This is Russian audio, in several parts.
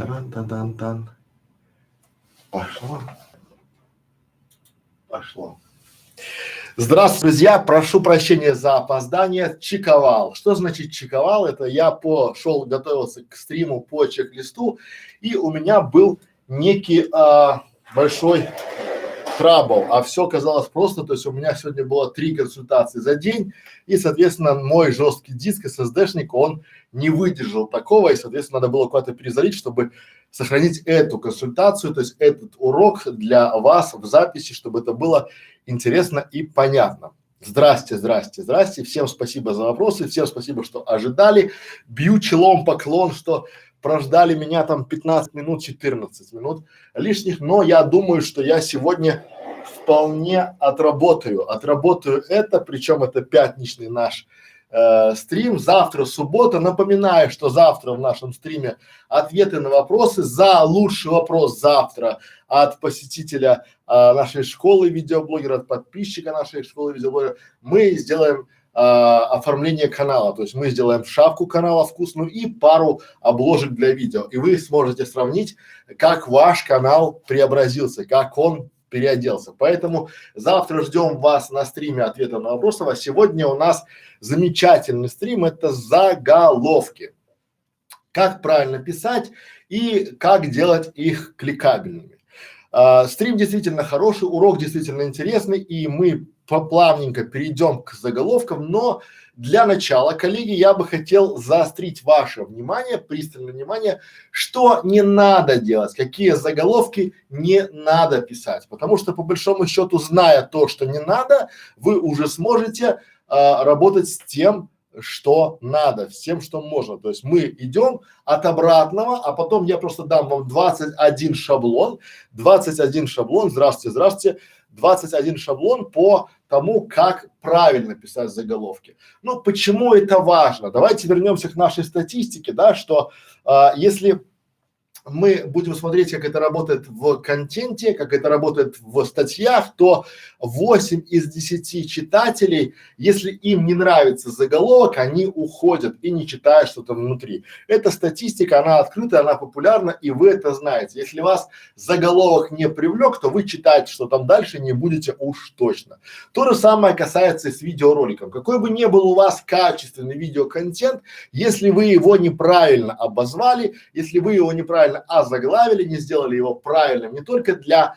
Тан-таран-тан-тан-тан. Пошло. Пошло. Здравствуйте, друзья. Прошу прощения за опоздание. Чековал. Что значит чековал? Это я пошел готовился к стриму по чек-листу, и у меня был некий большой трабл, а все казалось просто. То есть у меня сегодня было 3 консультации за день, и, соответственно, мой жесткий диск SSD-шник, он не выдержал такого, и, соответственно, надо было куда-то перезалить, чтобы сохранить эту консультацию, то есть этот урок для вас в записи, чтобы это было интересно и понятно. Здрасте, здрасте, здрасте. Всем спасибо за вопросы, всем спасибо, что ожидали. Бью челом поклон, что прождали меня там 15 минут, 14 минут лишних, но я думаю, что я сегодня вполне отработаю это, причем это пятничный наш стрим. Завтра суббота. Напоминаю, что завтра в нашем стриме ответы на вопросы. За лучший вопрос завтра от посетителя нашей школы видеоблогера, от подписчика нашей школы видеоблогера мы сделаем оформление канала, то есть мы сделаем шапку канала вкусную и пару обложек для видео, и вы сможете сравнить, как ваш канал преобразился, как он переоделся. Поэтому завтра ждем вас на стриме ответа на вопросы. А сегодня у нас замечательный стрим, это заголовки. Как правильно писать и как делать их кликабельными. Стрим действительно хороший, урок действительно интересный, и мы плавненько перейдем к заголовкам, но для начала, коллеги, я бы хотел заострить ваше внимание, пристальное внимание, что не надо делать, какие заголовки не надо писать, потому что по большому счету, зная то, что не надо, вы уже сможете работать с тем, что надо, с тем, что можно. То есть мы идем от обратного, а потом я просто дам вам 21 шаблон, здравствуйте, здравствуйте, 21 шаблон по тому, как правильно писать заголовки. Ну, почему это важно? Давайте вернемся к нашей статистике, да, что если мы будем смотреть, как это работает в контенте, как это работает в статьях, то 8 из 10 читателей, если им не нравится заголовок, они уходят и не читают, что там внутри. Эта статистика, она открытая, она популярна, и вы это знаете. Если вас заголовок не привлек, то вы читать, что там дальше, не будете уж точно. То же самое касается и с видеороликом. Какой бы ни был у вас качественный видеоконтент, если вы его неправильно обозвали, если вы его неправильно озаглавили, не сделали его правильным не только для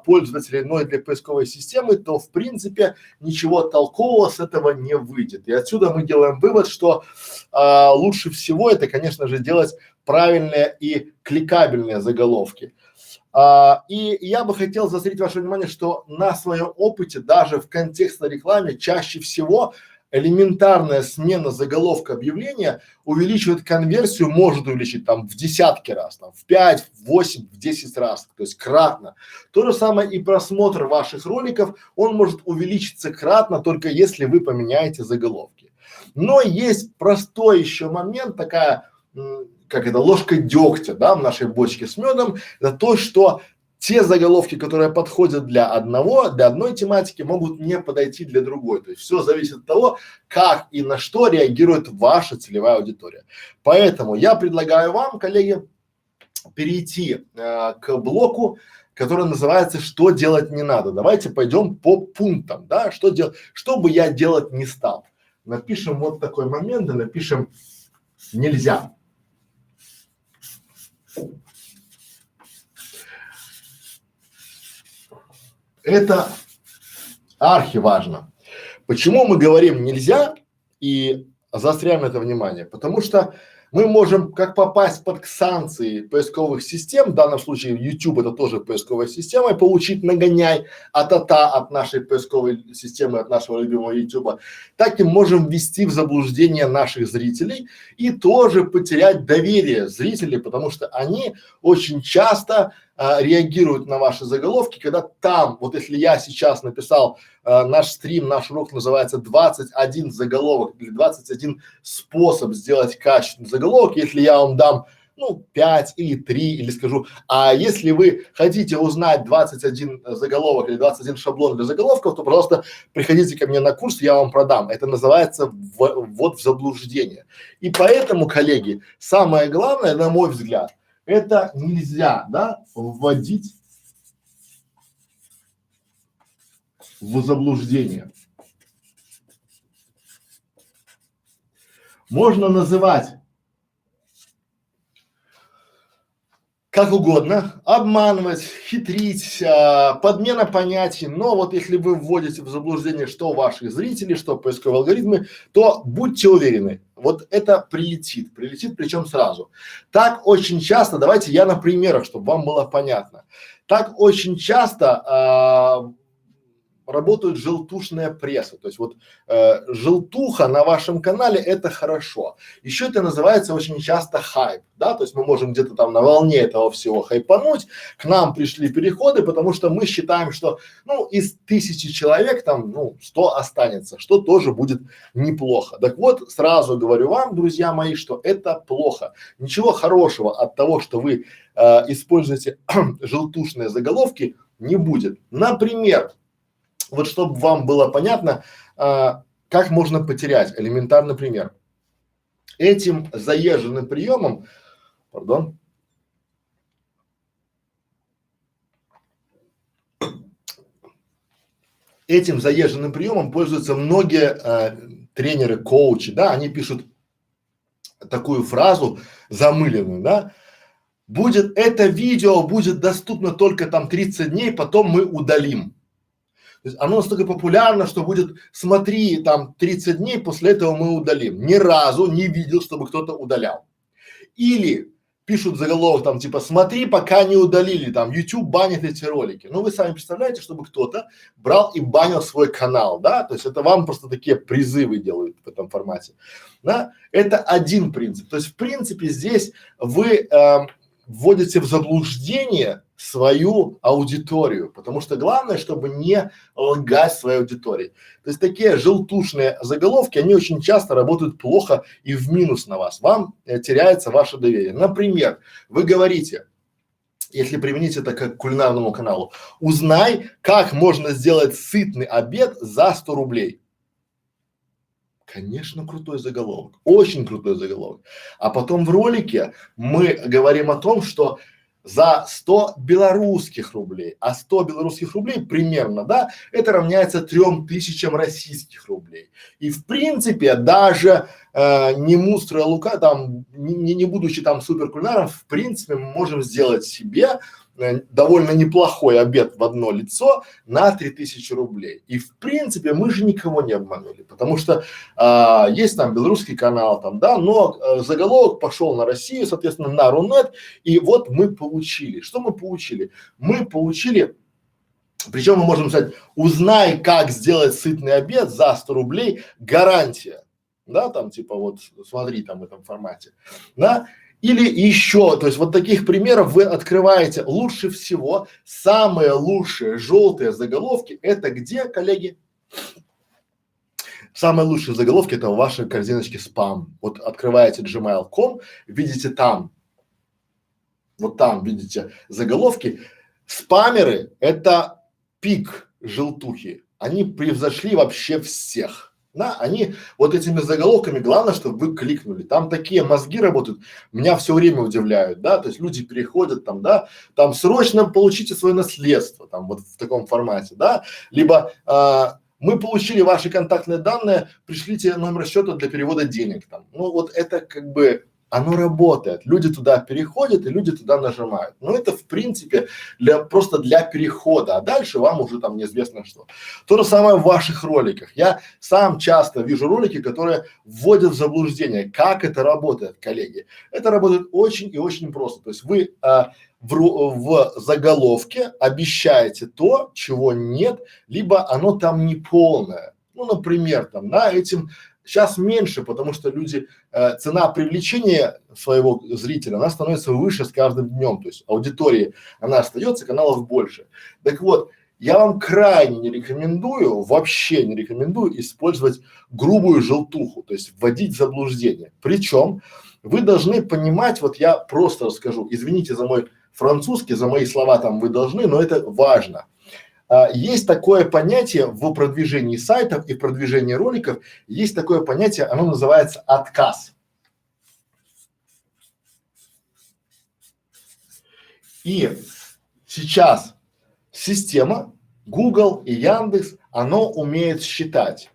пользователей, но и для поисковой системы, то в принципе ничего толкового с этого не выйдет. И отсюда мы делаем вывод, что лучше всего это, конечно же, делать правильные и кликабельные заголовки. И я бы хотел заострить ваше внимание, что на своем опыте, даже в контекстной рекламе, чаще всего элементарная смена заголовка объявления увеличивает конверсию, может увеличить там в десятки раз, там в 5, в 8, в 10 раз, то есть кратно. То же самое и просмотр ваших роликов, он может увеличиться кратно, только если вы поменяете заголовки. Но есть простой еще момент, такая, как это, ложка дегтя, да, в нашей бочке с медом, это то, что те заголовки, которые подходят для одной тематики, могут не подойти для другой. То есть все зависит от того, как и на что реагирует ваша целевая аудитория. Поэтому я предлагаю вам, коллеги, перейти к блоку, который называется «Что делать не надо». Давайте пойдем по пунктам, да, что бы я делать не стал. Напишем вот такой момент, и напишем «Нельзя». Это архиважно. Почему мы говорим нельзя и заостряем это внимание? Потому что мы можем как попасть под санкции поисковых систем, в данном случае YouTube это тоже поисковая система, и получить нагоняй от нашей поисковой системы, от нашего любимого YouTube, так и можем ввести в заблуждение наших зрителей и тоже потерять доверие зрителей, потому что они очень часто реагируют на ваши заголовки, когда там, вот если я сейчас написал наш стрим, наш урок называется 21 заголовок или 21 способ сделать качественный заголовок, если я вам дам ну 5 или 3 или скажу, а если вы хотите узнать 21 заголовок или 21 шаблон для заголовков, то просто приходите ко мне на курс, я вам продам. Это называется ввод в заблуждение. И поэтому, коллеги, самое главное, на мой взгляд, это нельзя, да, вводить в заблуждение. Можно называть как угодно, обманывать, хитрить, подмена понятий, но вот если вы вводите в заблуждение что ваших зрителей, что поисковые алгоритмы, то будьте уверены, вот это прилетит причем сразу. Так очень часто, давайте я на примерах, чтобы вам было понятно, так очень часто работает желтушная пресса, то есть вот желтуха на вашем канале это хорошо. Еще это называется очень часто хайп, да, то есть мы можем где-то там на волне этого всего хайпануть, к нам пришли переходы, потому что мы считаем, что ну из 1000 человек там ну 100 останется, что тоже будет неплохо. Так вот сразу говорю вам, друзья мои, что это плохо. Ничего хорошего от того, что вы используете желтушные заголовки не будет. Например, вот чтобы вам было понятно, как можно потерять, элементарный пример. Этим заезженным приемом, пардон, этим заезженным приемом пользуются многие тренеры, коучи, да, они пишут такую фразу замыленную, да, это видео будет доступно только там 30 дней, потом мы удалим. То есть оно настолько популярно, что будет, смотри, там 30 дней, после этого мы удалим. Ни разу не видел, чтобы кто-то удалял. Или пишут заголовок там типа, смотри, пока не удалили, там, YouTube банит эти ролики. Ну, вы сами представляете, чтобы кто-то брал и банил свой канал, да? То есть это вам просто такие призывы делают в этом формате, да? Это один принцип. То есть, в принципе, здесь вы вводите в заблуждение свою аудиторию, потому что главное, чтобы не лгать своей аудитории. То есть такие желтушные заголовки, они очень часто работают плохо и в минус на вас. Вам теряется ваше доверие. Например, вы говорите, если применить это к кулинарному каналу, узнай, как можно сделать сытный обед за 100 рублей. Конечно, крутой заголовок, очень крутой заголовок. А потом в ролике мы говорим о том, что за 100 белорусских рублей, а 100 белорусских рублей примерно, да, это равняется 3000 российских рублей. И в принципе даже не мустро лука, там, не будучи там суперкулинаром, в принципе мы можем сделать себе довольно неплохой обед в одно лицо на 3000 рублей. И в принципе мы же никого не обманули, потому что есть там белорусский канал там, да, но заголовок пошел на Россию, соответственно, на Рунет, и вот мы получили. Что мы получили? Мы получили, причем мы можем сказать, узнай, как сделать сытный обед за 100 рублей, гарантия, да, там типа вот смотри там в этом формате, да. Или еще, то есть вот таких примеров вы открываете. Лучше всего, самые лучшие желтые заголовки это где, коллеги? Самые лучшие заголовки это в вашей корзиночке спам. Вот открываете gmail.com, видите там, вот там видите заголовки. Спамеры это пик желтухи. Они превзошли вообще всех. Да, они вот этими заголовками, главное, чтобы вы кликнули. Там такие мозги работают, меня все время удивляют, да, то есть люди переходят там, да, там срочно получите свое наследство, там вот в таком формате, да, либо мы получили ваши контактные данные, пришлите номер счета для перевода денег там. Ну вот это как бы оно работает, люди туда переходят и люди туда нажимают. Но это в принципе просто для перехода, а дальше вам уже там неизвестно что. То же самое в ваших роликах. Я сам часто вижу ролики, которые вводят в заблуждение. Как это работает, коллеги? Это работает очень и очень просто. То есть вы в заголовке обещаете то, чего нет, либо оно там не полное. Ну, например, там, да, этим сейчас меньше, потому что люди, цена привлечения своего зрителя, она становится выше с каждым днем, то есть аудитории, она остается, каналов больше. Так вот, я вам крайне не рекомендую, вообще не рекомендую использовать грубую желтуху, то есть вводить в заблуждение. Причем вы должны понимать, вот я просто расскажу, извините за мой французский, за мои слова там вы должны, но это важно. Есть такое понятие в продвижении сайтов и продвижении роликов, есть такое понятие, оно называется отказ. И сейчас система Google и Яндекс, оно умеет считать.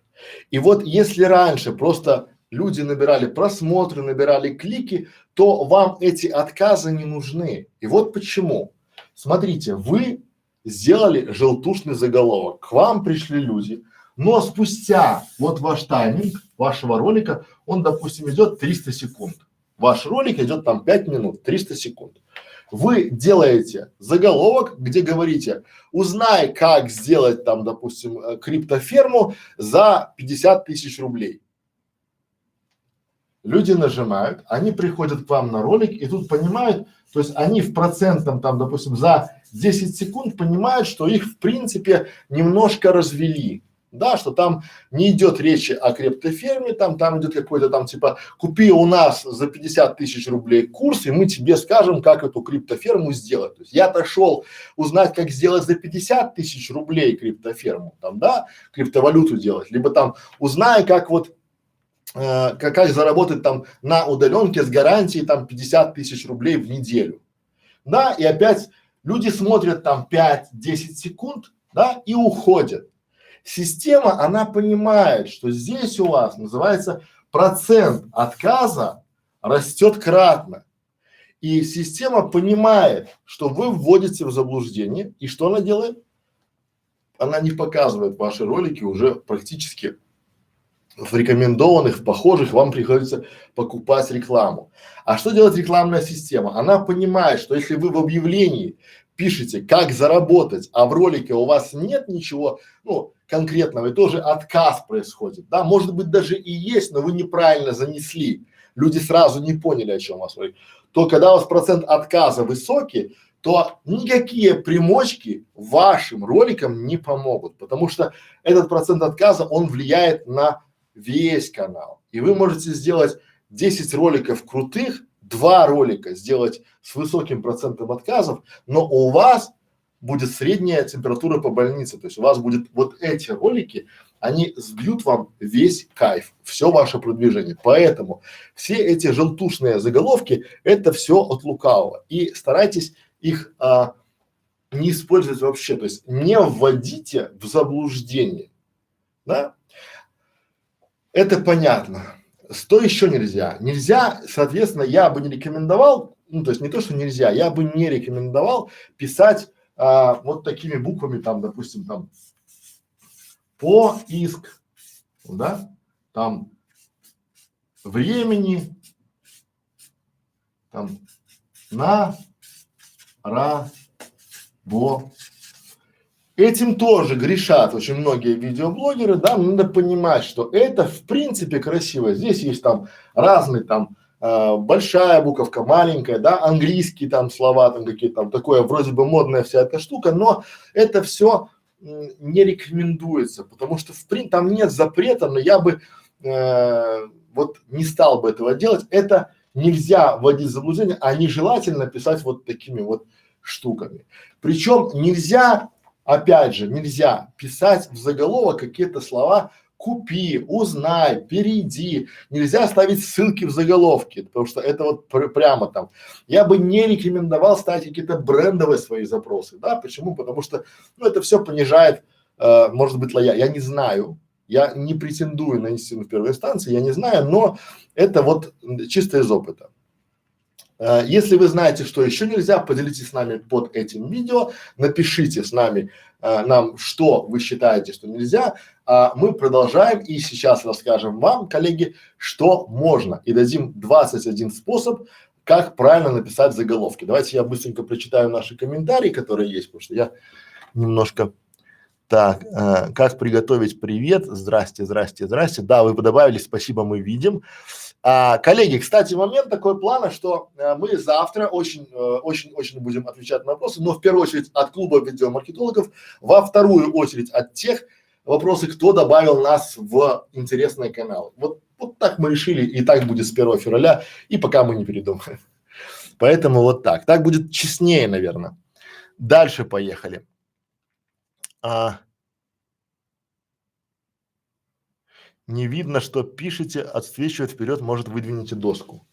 И вот если раньше просто люди набирали просмотры, набирали клики, то вам эти отказы не нужны. И вот почему. Смотрите, вы сделали желтушный заголовок, к вам пришли люди, но спустя вот ваш тайминг вашего ролика, он, допустим, идет 300 секунд. Ваш ролик идет там 5 минут, 300 секунд. Вы делаете заголовок, где говорите, узнай, как сделать там, допустим, криптоферму за 50 тысяч рублей. Люди нажимают, они приходят к вам на ролик и тут понимают, то есть они в процентном там, допустим, за 10 секунд понимают, что их в принципе немножко развели. Да, что там не идет речи о криптоферме, там идет какой-то там типа купи у нас за 50 тысяч рублей курс, и мы тебе скажем, как эту криптоферму сделать. То есть я отошел узнать, как сделать за 50 тысяч рублей криптоферму, там, да, криптовалюту делать, либо там узнай, как вот как заработать там на удаленке с гарантией там 50 тысяч рублей в неделю. Да, и опять люди смотрят там 5-10 секунд, да, и уходят. Система, она понимает, что здесь у вас называется процент отказа растет кратно. И система понимает, что вы вводите в заблуждение, и что она делает? Она не показывает ваши ролики уже практически в рекомендованных, в похожих, вам приходится покупать рекламу. А что делает рекламная система? Она понимает, что если вы в объявлении пишете, как заработать, а в ролике у вас нет ничего, ну, конкретного, и тоже отказ происходит, да, может быть даже и есть, но вы неправильно занесли, люди сразу не поняли, о чем вас ролик, то когда у вас процент отказа высокий, то никакие примочки вашим роликам не помогут, потому что этот процент отказа, он влияет на весь канал. И вы можете сделать 10 роликов крутых, 2 ролика сделать с высоким процентом отказов, но у вас будет средняя температура по больнице. То есть у вас будет вот эти ролики, они сбьют вам весь кайф, все ваше продвижение. Поэтому все эти желтушные заголовки – это все от лукавого. И старайтесь их не использовать вообще. То есть не вводите в заблуждение. Да? Это понятно. Что еще нельзя? Нельзя, соответственно, я бы не рекомендовал, ну то есть не то, что нельзя, я бы не рекомендовал писать вот такими буквами там, допустим, там поиск, да, там времени, там на работу. Этим тоже грешат очень многие видеоблогеры, да, надо понимать, что это в принципе красиво. Здесь есть там разные там большая буковка, маленькая, да, английские там слова, там какие-то там такое вроде бы модная вся эта штука, но это все не рекомендуется, потому что в принципе там нет запрета, но я бы вот не стал бы этого делать. Это нельзя вводить в заблуждение, а нежелательно писать вот такими вот штуками. Причем нельзя, опять же, нельзя писать в заголовок какие-то слова купи, узнай, перейди. Нельзя ставить ссылки в заголовке, потому что это вот прямо там. Я бы не рекомендовал ставить какие-то брендовые свои запросы, да, почему? Потому что, ну, это все понижает, может быть, я не знаю, я не претендую на истину в первой инстанции, я не знаю, но это вот чисто из опыта. Если вы знаете, что еще нельзя, поделитесь с нами под этим видео, напишите с нами, нам, что вы считаете, что нельзя, мы продолжаем и сейчас расскажем вам, коллеги, что можно и дадим 21 способ, как правильно написать заголовки. Давайте я быстренько прочитаю наши комментарии, которые есть, потому что я немножко… Так, как приготовить привет? Здрасте, здрасте, здрасте. Да, вы добавили, спасибо, мы видим. Коллеги, кстати, момент такой плана, что мы завтра очень будем отвечать на вопросы, но в первую очередь от клуба видеомаркетологов, во вторую очередь от тех вопросов, кто добавил нас в интересные каналы. Вот так мы решили, и так будет с 1 февраля, и пока мы не передумаем. Поэтому вот так. Так будет честнее, наверное. Дальше поехали. Не видно, что пишете, отсвечивает вперед, может, выдвинете доску.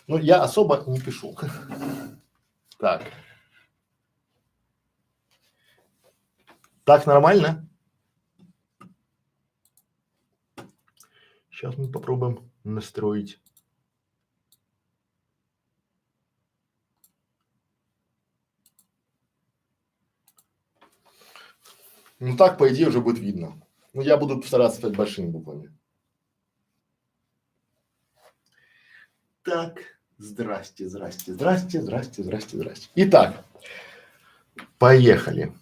Ну, я особо не пишу. Так. Так нормально? Сейчас мы попробуем настроить. Ну так, по идее, уже будет видно. Ну, я буду стараться писать большими буквами. Так, здрасте, здрасте, здрасте, здрасте, здрасте, здрасте. Итак, поехали.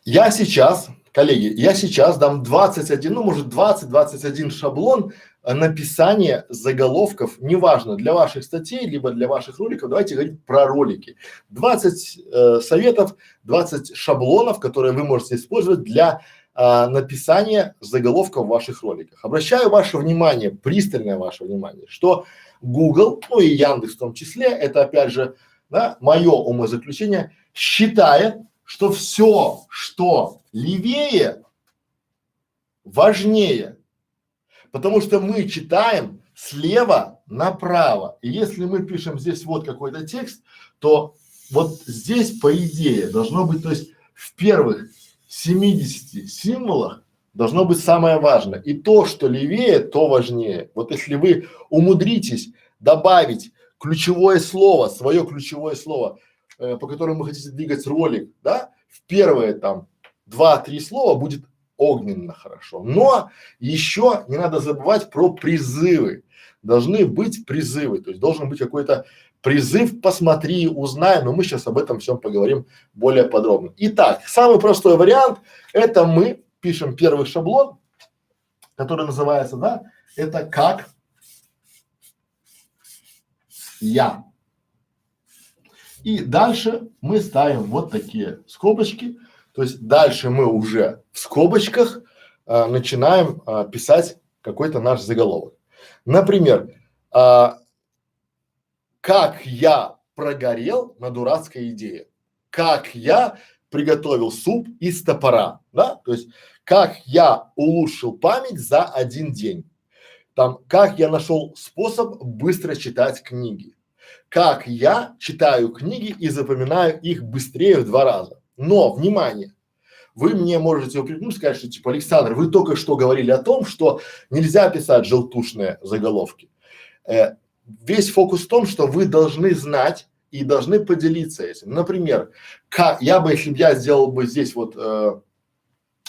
Я сейчас, коллеги, я сейчас дам 21, ну может 20-21 шаблон написания заголовков, неважно, для ваших статей, либо для ваших роликов, давайте говорить про ролики. 20 советов, 20 шаблонов, которые вы можете использовать для написания заголовков в ваших роликах. Обращаю ваше внимание, пристальное ваше внимание, что Google, ну и Яндекс в том числе, это опять же, да, мое умозаключение, считает, что все, что левее, важнее, потому что мы читаем слева направо. И если мы пишем здесь вот какой-то текст, то вот здесь, по идее, должно быть, то есть в первых 70 символах должно быть самое важное. И то, что левее, то важнее. Вот если вы умудритесь добавить ключевое слово, свое ключевое слово, по которому вы хотите двигать ролик, да, в первые там 2-3 слова будет огненно хорошо. Но еще не надо забывать про призывы. Должны быть призывы, то есть должен быть какой-то призыв, посмотри, узнай, но мы сейчас об этом всем поговорим более подробно. Итак, самый простой вариант – это мы пишем первый шаблон, который называется, да, это как я. И дальше мы ставим вот такие скобочки, то есть дальше мы уже в скобочках начинаем писать какой-то наш заголовок. Например, как я прогорел на дурацкой идее, как я приготовил суп из топора, да, то есть как я улучшил память за один день, там, как я нашел способ быстро читать книги, как я читаю книги и запоминаю их быстрее в 2 раза. Но, внимание, вы мне можете упрекнуть, сказать, что типа, Александр, вы только что говорили о том, что нельзя писать желтушные заголовки. Весь фокус в том, что вы должны знать и должны поделиться этим. Например, как я бы, если бы я сделал бы здесь вот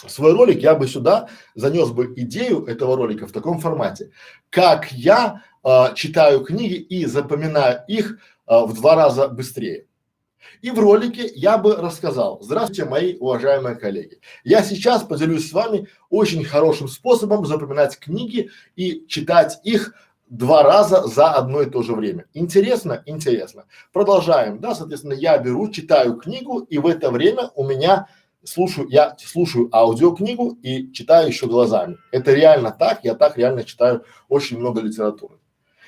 свой ролик, я бы сюда занес бы идею этого ролика в таком формате. Как я читаю книги и запоминаю их в 2 раза быстрее. И в ролике я бы рассказал: здравствуйте, мои уважаемые коллеги. Я сейчас поделюсь с вами очень хорошим способом запоминать книги и читать их 2 раза за одно и то же время. Интересно? Интересно. Продолжаем, да, соответственно, я беру, читаю книгу, и в это время у меня я слушаю аудиокнигу и читаю еще глазами. Это реально так, я так реально читаю очень много литературы.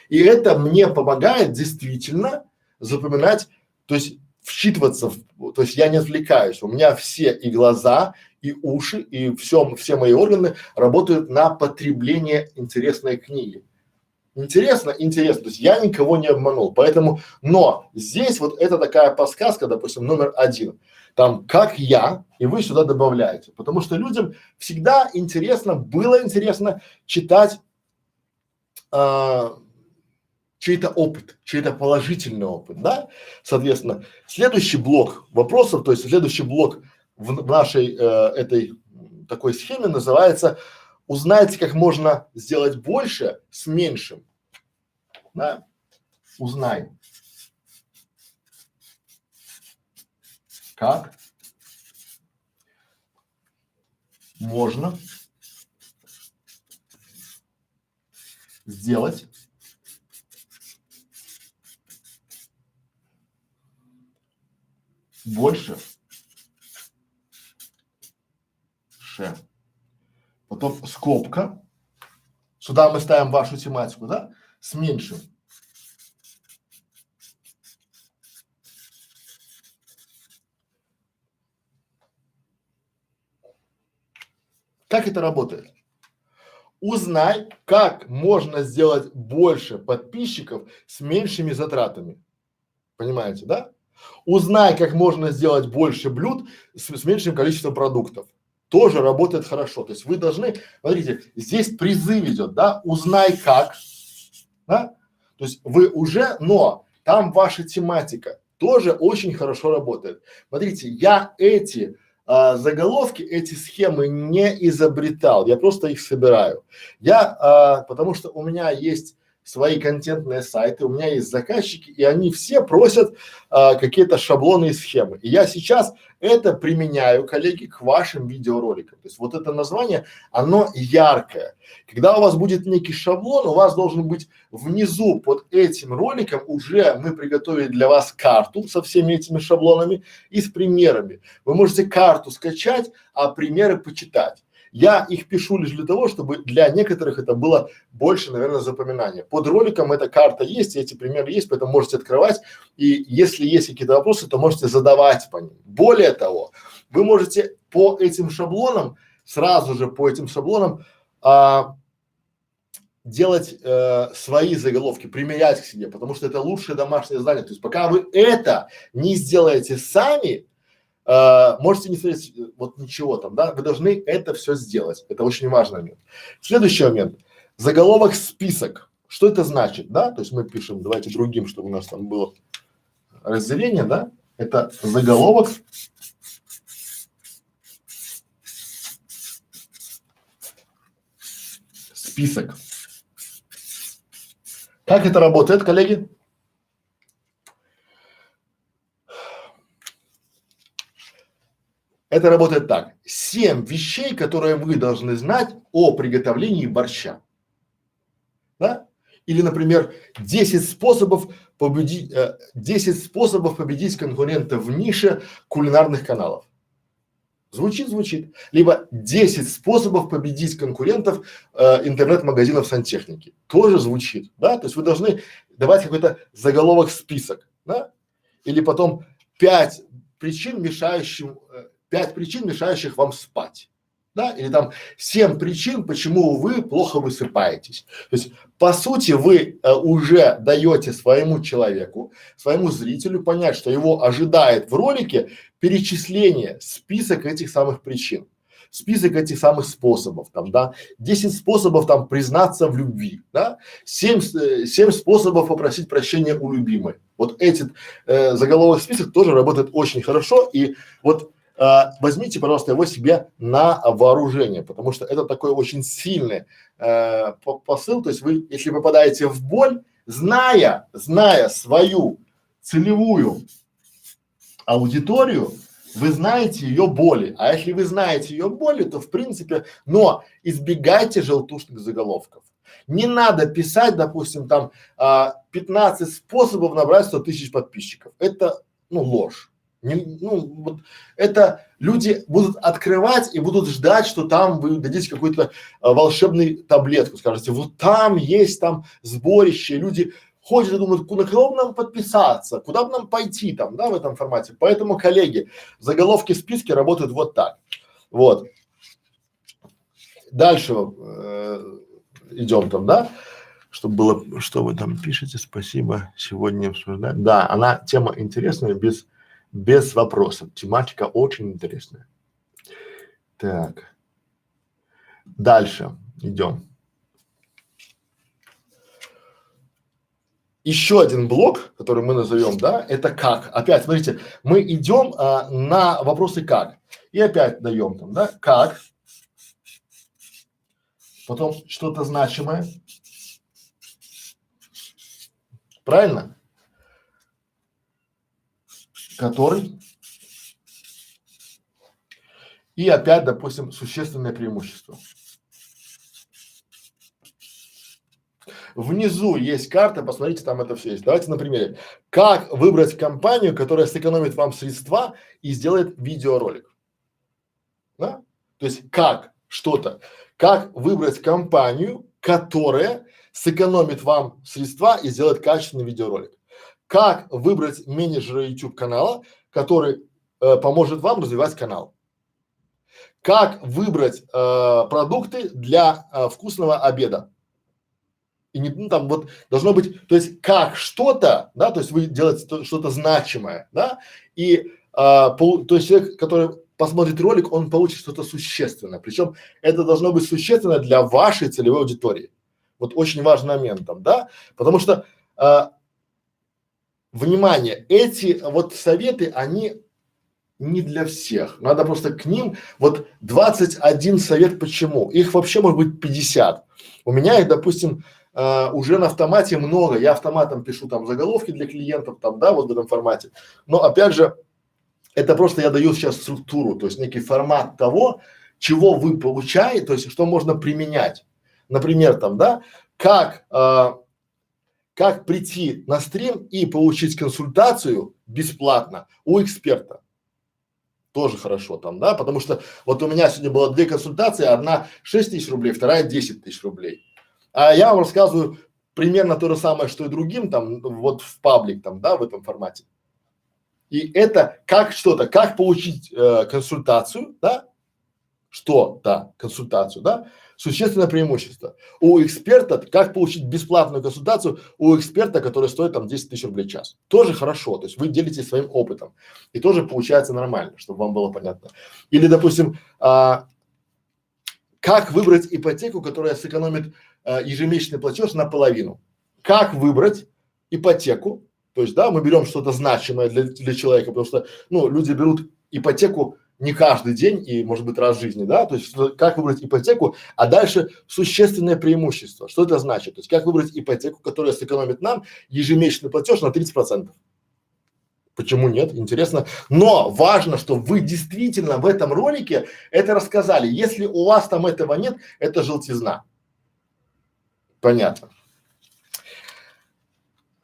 И это мне помогает действительно запоминать, то есть вчитываться, то есть я не отвлекаюсь, у меня все и глаза, и уши, и все мои органы работают на потребление интересной книги. Интересно, интересно, то есть я никого не обманул, поэтому, но здесь вот это такая подсказка, допустим, номер 1, там, как я, и вы сюда добавляете, потому что людям всегда интересно, было интересно читать чей-то опыт, чей-то положительный опыт, да? Соответственно, следующий блок вопросов, то есть следующий блок в нашей этой такой схеме называется «Узнайте, как можно сделать больше с меньшим». Да? Узнай, как можно сделать больше. Потом скобка. Сюда мы ставим вашу тематику, да? С меньшим. Как это работает? Узнай, как можно сделать больше подписчиков с меньшими затратами. Понимаете, да? Узнай, как можно сделать больше блюд с меньшим количеством продуктов. Тоже работает хорошо. То есть вы должны, смотрите, здесь призыв идет, да? Узнай как, да? То есть вы уже, но там ваша тематика тоже очень хорошо работает. Смотрите, я эти заголовки, эти схемы не изобретал, я просто их собираю. Потому что у меня есть свои контентные сайты, у меня есть заказчики, и они все просят какие-то шаблоны и схемы. И я сейчас это применяю, коллеги, к вашим видеороликам. То есть вот это название, оно яркое. Когда у вас будет некий шаблон, у вас должен быть внизу под этим роликом уже мы приготовили для вас карту со всеми этими шаблонами и с примерами. Вы можете карту скачать, а примеры почитать. Я их пишу лишь для того, чтобы для некоторых это было больше, наверное, запоминания. Под роликом эта карта есть, эти примеры есть, поэтому можете открывать. И если есть какие-то вопросы, то можете задавать по ним. Более того, вы можете по этим шаблонам, сразу же по этим шаблонам делать свои заголовки, примерять к себе, потому что это лучшее домашнее задание. То есть пока вы это не сделаете сами, можете не смотреть вот ничего там, да, вы должны это все сделать. Это очень важный момент. Следующий момент. Заголовок список. Что это значит, да? То есть мы пишем, давайте другим, чтобы у нас там было разделение, да? Это заголовок список. Как это работает, коллеги? Это работает так. 7 вещей, которые вы должны знать о приготовлении борща. Да? Или, например, 10 способов победить конкурента в нише кулинарных каналов. Звучит, звучит. Либо 10 способов победить конкурентов интернет-магазинов сантехники. Тоже звучит, да? То есть вы должны давать какой-то заголовок, список, да? Или потом 5 причин, мешающих вам спать, да? Или там 7 причин, почему вы плохо высыпаетесь. То есть по сути вы уже даете своему человеку, своему зрителю понять, что его ожидает в ролике перечисление, список этих самых причин, список этих самых способов, там, да, 10 способов там признаться в любви, да, 7 способов попросить прощения у любимой. Вот эти заголовок список тоже работает очень хорошо, и вот возьмите, пожалуйста, его себе на вооружение, потому что это такой очень сильный посыл. То есть вы, если попадаете в боль, зная свою целевую аудиторию, вы знаете ее боли. А если вы знаете ее боли, то в принципе, но избегайте желтушных заголовков. Не надо писать, допустим, там 15 способов набрать 100 тысяч подписчиков. Это, ложь. Вот это люди будут открывать и будут ждать, что там вы дадите какую-то волшебную таблетку, скажете, вот там есть там сборище, люди ходят и думают, на кого бы нам подписаться, куда бы нам пойти там, да, в этом формате. Поэтому, коллеги, заголовки в списке работают вот так. Вот. Дальше идем там, да, чтобы было, что вы там пишете, спасибо, сегодня обсуждаем. Да, тема интересная, без вопросов. Тематика очень интересная. Так. Дальше идем. Еще один блок, который мы назовем, да, это как. Опять, смотрите, мы идем на вопросы как. И опять даем там, да, как. Потом что-то значимое. Правильно? Который. И опять, допустим, существенное преимущество. Внизу есть карта, посмотрите, там это все есть. Давайте на примере. Как выбрать компанию, которая сэкономит вам средства и сделает видеоролик. Да? То есть как выбрать компанию, которая сэкономит вам средства и сделает качественный видеоролик. Как выбрать менеджера YouTube канала, который поможет вам развивать канал. как выбрать продукты для вкусного обеда. И не, ну, там вот должно быть, то есть как что-то, да, то есть вы делаете что-то значимое, да, и то есть человек, который посмотрит ролик, он получит что-то существенное, причем это должно быть существенно для вашей целевой аудитории. Вот очень важный момент там, да, потому что внимание, эти вот советы, они не для всех. Надо просто к ним, вот 21 совет почему. Их вообще может быть 50. У меня их, допустим, уже на автомате много. Я автоматом пишу там заголовки для клиентов, там, да, вот в этом формате. Но опять же, это просто я даю сейчас структуру, то есть некий формат того, чего вы получаете, то есть что можно применять. Например, там, да, как прийти на стрим и получить консультацию бесплатно у эксперта. Тоже хорошо там, да, потому что вот у меня сегодня было 2 консультации, одна 6 тысяч рублей, вторая 10 тысяч рублей. А я вам рассказываю примерно то же самое, что и другим там, вот в паблик там, да, в этом формате. И это как что-то, как получить консультацию, да, что-то, консультацию, да, существенное преимущество. У эксперта, как получить бесплатную консультацию у эксперта, который стоит там 10 тысяч рублей в час. Тоже хорошо, то есть вы делитесь своим опытом и тоже получается нормально, чтобы вам было понятно. Или, допустим, как выбрать ипотеку, которая сэкономит ежемесячный платеж наполовину. Как выбрать ипотеку, то есть, да, мы берем что-то значимое для человека, потому что, ну, люди берут ипотеку не каждый день и, может быть, раз в жизни, да, то есть как выбрать ипотеку, а дальше существенное преимущество. Что это значит? То есть как выбрать ипотеку, которая сэкономит нам ежемесячный платеж на 30%. Почему нет? Интересно. Но важно, что вы действительно в этом ролике это рассказали. Если у вас там этого нет, это желтизна. Понятно.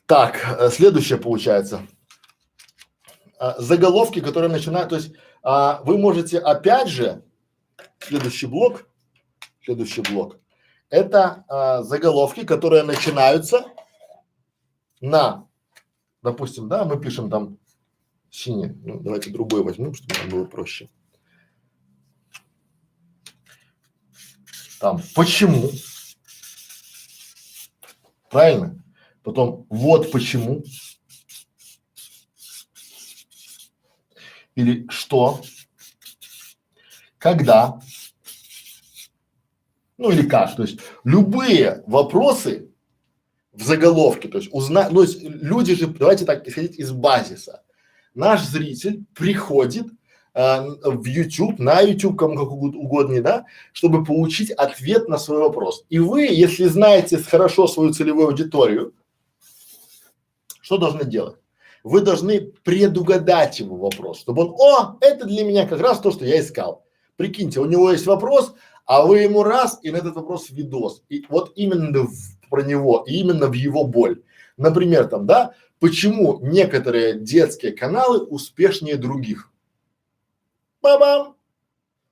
Так, следующее получается. Заголовки, которые начинают, то есть вы можете опять же, следующий блок, это заголовки, которые начинаются на, допустим, да, мы пишем там синий, ну, давайте другой возьмем, чтобы нам было проще. Там, почему? Правильно? Потом, вот почему. Или что? Когда? Ну или как? То есть любые вопросы в заголовке, то есть ну, люди же, давайте так исходить из базиса. Наш зритель приходит в YouTube, на YouTube, кому как угодно, да, чтобы получить ответ на свой вопрос. И вы, если знаете хорошо свою целевую аудиторию, что должны делать? Вы должны предугадать его вопрос, чтобы он, это для меня как раз то, что я искал. Прикиньте, у него есть вопрос, а вы ему раз и на этот вопрос видос. И вот именно про него, и именно в его боль. Например, там, да, почему некоторые детские каналы успешнее других? Ба-бам!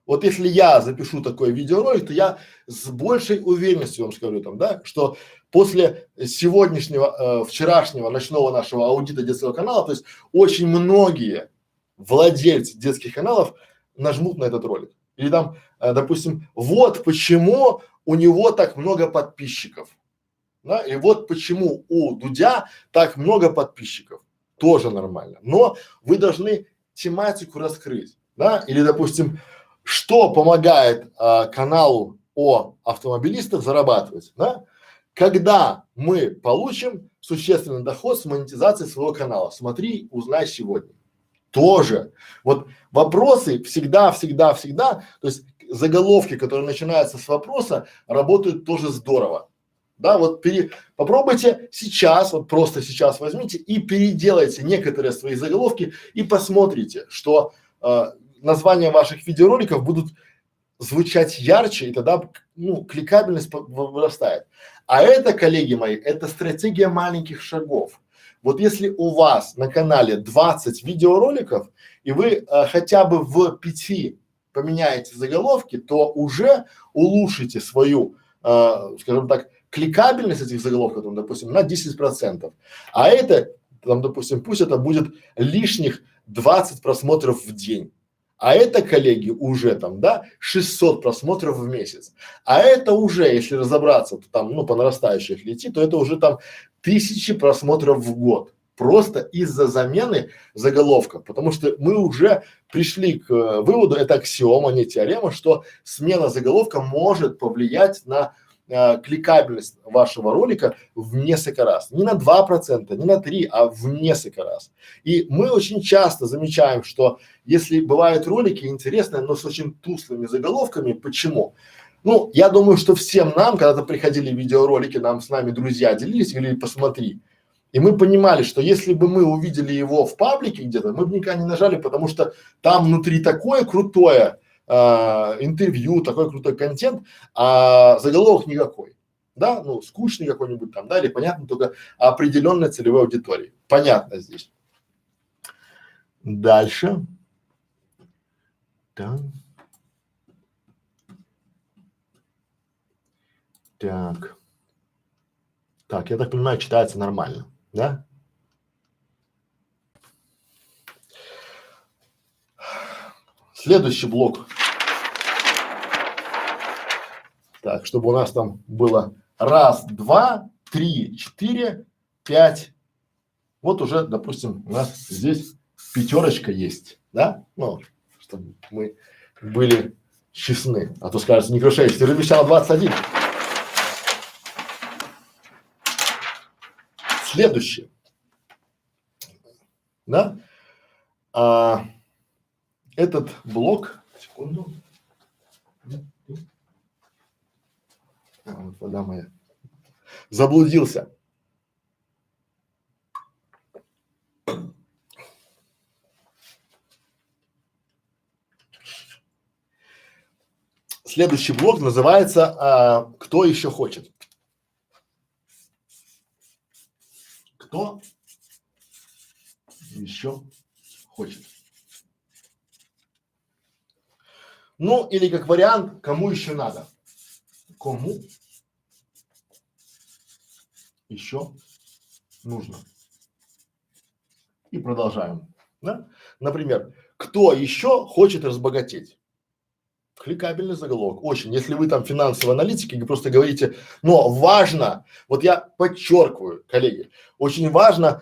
Вот если я запишу такой видеоролик, то я с большей уверенностью вам скажу там, да, что после сегодняшнего, вчерашнего ночного нашего аудита детского канала, то есть очень многие владельцы детских каналов нажмут на этот ролик. Или там, допустим, вот почему у него так много подписчиков, да, и вот почему у Дудя так много подписчиков. Тоже нормально. Но вы должны тематику раскрыть, да, или, допустим, что помогает каналу о автомобилистах зарабатывать, да? Когда мы получим существенный доход с монетизации своего канала. Смотри, узнай сегодня. Тоже. Вот вопросы всегда, то есть заголовки, которые начинаются с вопроса, работают тоже здорово. Да, вот попробуйте сейчас, вот просто сейчас возьмите и переделайте некоторые свои заголовки и посмотрите, что названия ваших видеороликов будут звучать ярче, и тогда, ну, кликабельность вырастает. А это, коллеги мои, это стратегия маленьких шагов. Вот если у вас на канале 20 видеороликов, и вы хотя бы в 5 поменяете заголовки, то уже улучшите свою, скажем так, кликабельность этих заголовков, там, допустим, на 10%. А это, там, допустим, пусть это будет лишних 20 просмотров в день. А это, коллеги, уже там, да, 600 просмотров в месяц. А это уже, если разобраться, то там, ну, по нарастающей их идти, то это уже там 1000 просмотров в год. Просто из-за замены заголовка. Потому что мы уже пришли к выводу, это аксиома, не теорема, что смена заголовка может повлиять на кликабельность вашего ролика в несколько раз. Не на 2%, не на 3%, а в несколько раз. И мы очень часто замечаем, что если бывают ролики интересные, но с очень туслыми заголовками, почему? Ну, я думаю, что всем нам, когда-то приходили видеоролики, нам с нами друзья делились, говорили, посмотри. И мы понимали, что если бы мы увидели его в паблике где-то, мы бы никогда не нажали, потому что там внутри такое крутое интервью, такой крутой контент, а заголовок никакой. Да, ну, скучный какой-нибудь там, да, или понятно только определенной целевой аудитории. Понятно здесь. Дальше. Так. Так. Так, я так понимаю, читается нормально, да? Следующий блок. Так, чтобы у нас там было раз, два, три, четыре, пять. Вот уже, допустим, у нас здесь пятерочка есть, да? Ну, чтобы мы были честны. А то скажется, Некрашевич, ты же обещал 21. Следующее. Да? Этот блок, секунду. Вот вода моя. Заблудился. Следующий блок называется «Кто еще хочет?». Кто еще хочет? Ну, или как вариант, кому еще надо? Кому еще нужно? И продолжаем. Да? Например, кто еще хочет разбогатеть? Кликабельный заголовок. Очень. Если вы там финансовые аналитики, вы просто говорите, но важно, вот я подчеркиваю, коллеги, очень важно,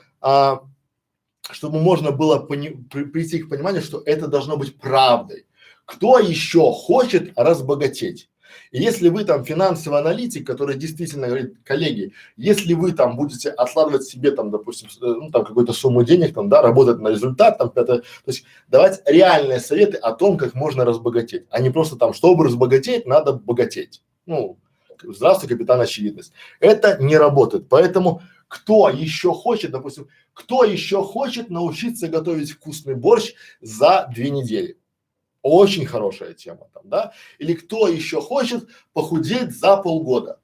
чтобы можно было прийти к пониманию, что это должно быть правдой. Кто еще хочет разбогатеть? И если вы там финансовый аналитик, который действительно говорит, коллеги, если вы там будете откладывать себе там, допустим, ну там какую-то сумму денег, там, да, работать на результат, там, это, то есть давать реальные советы о том, как можно разбогатеть, а не просто там, чтобы разбогатеть, надо богатеть. Ну, здравствуй, капитан Очевидность. Это не работает. Поэтому кто еще хочет, допустим, кто еще хочет научиться готовить вкусный борщ за 2 недели? Очень хорошая тема там, да? Или кто еще хочет похудеть за полгода?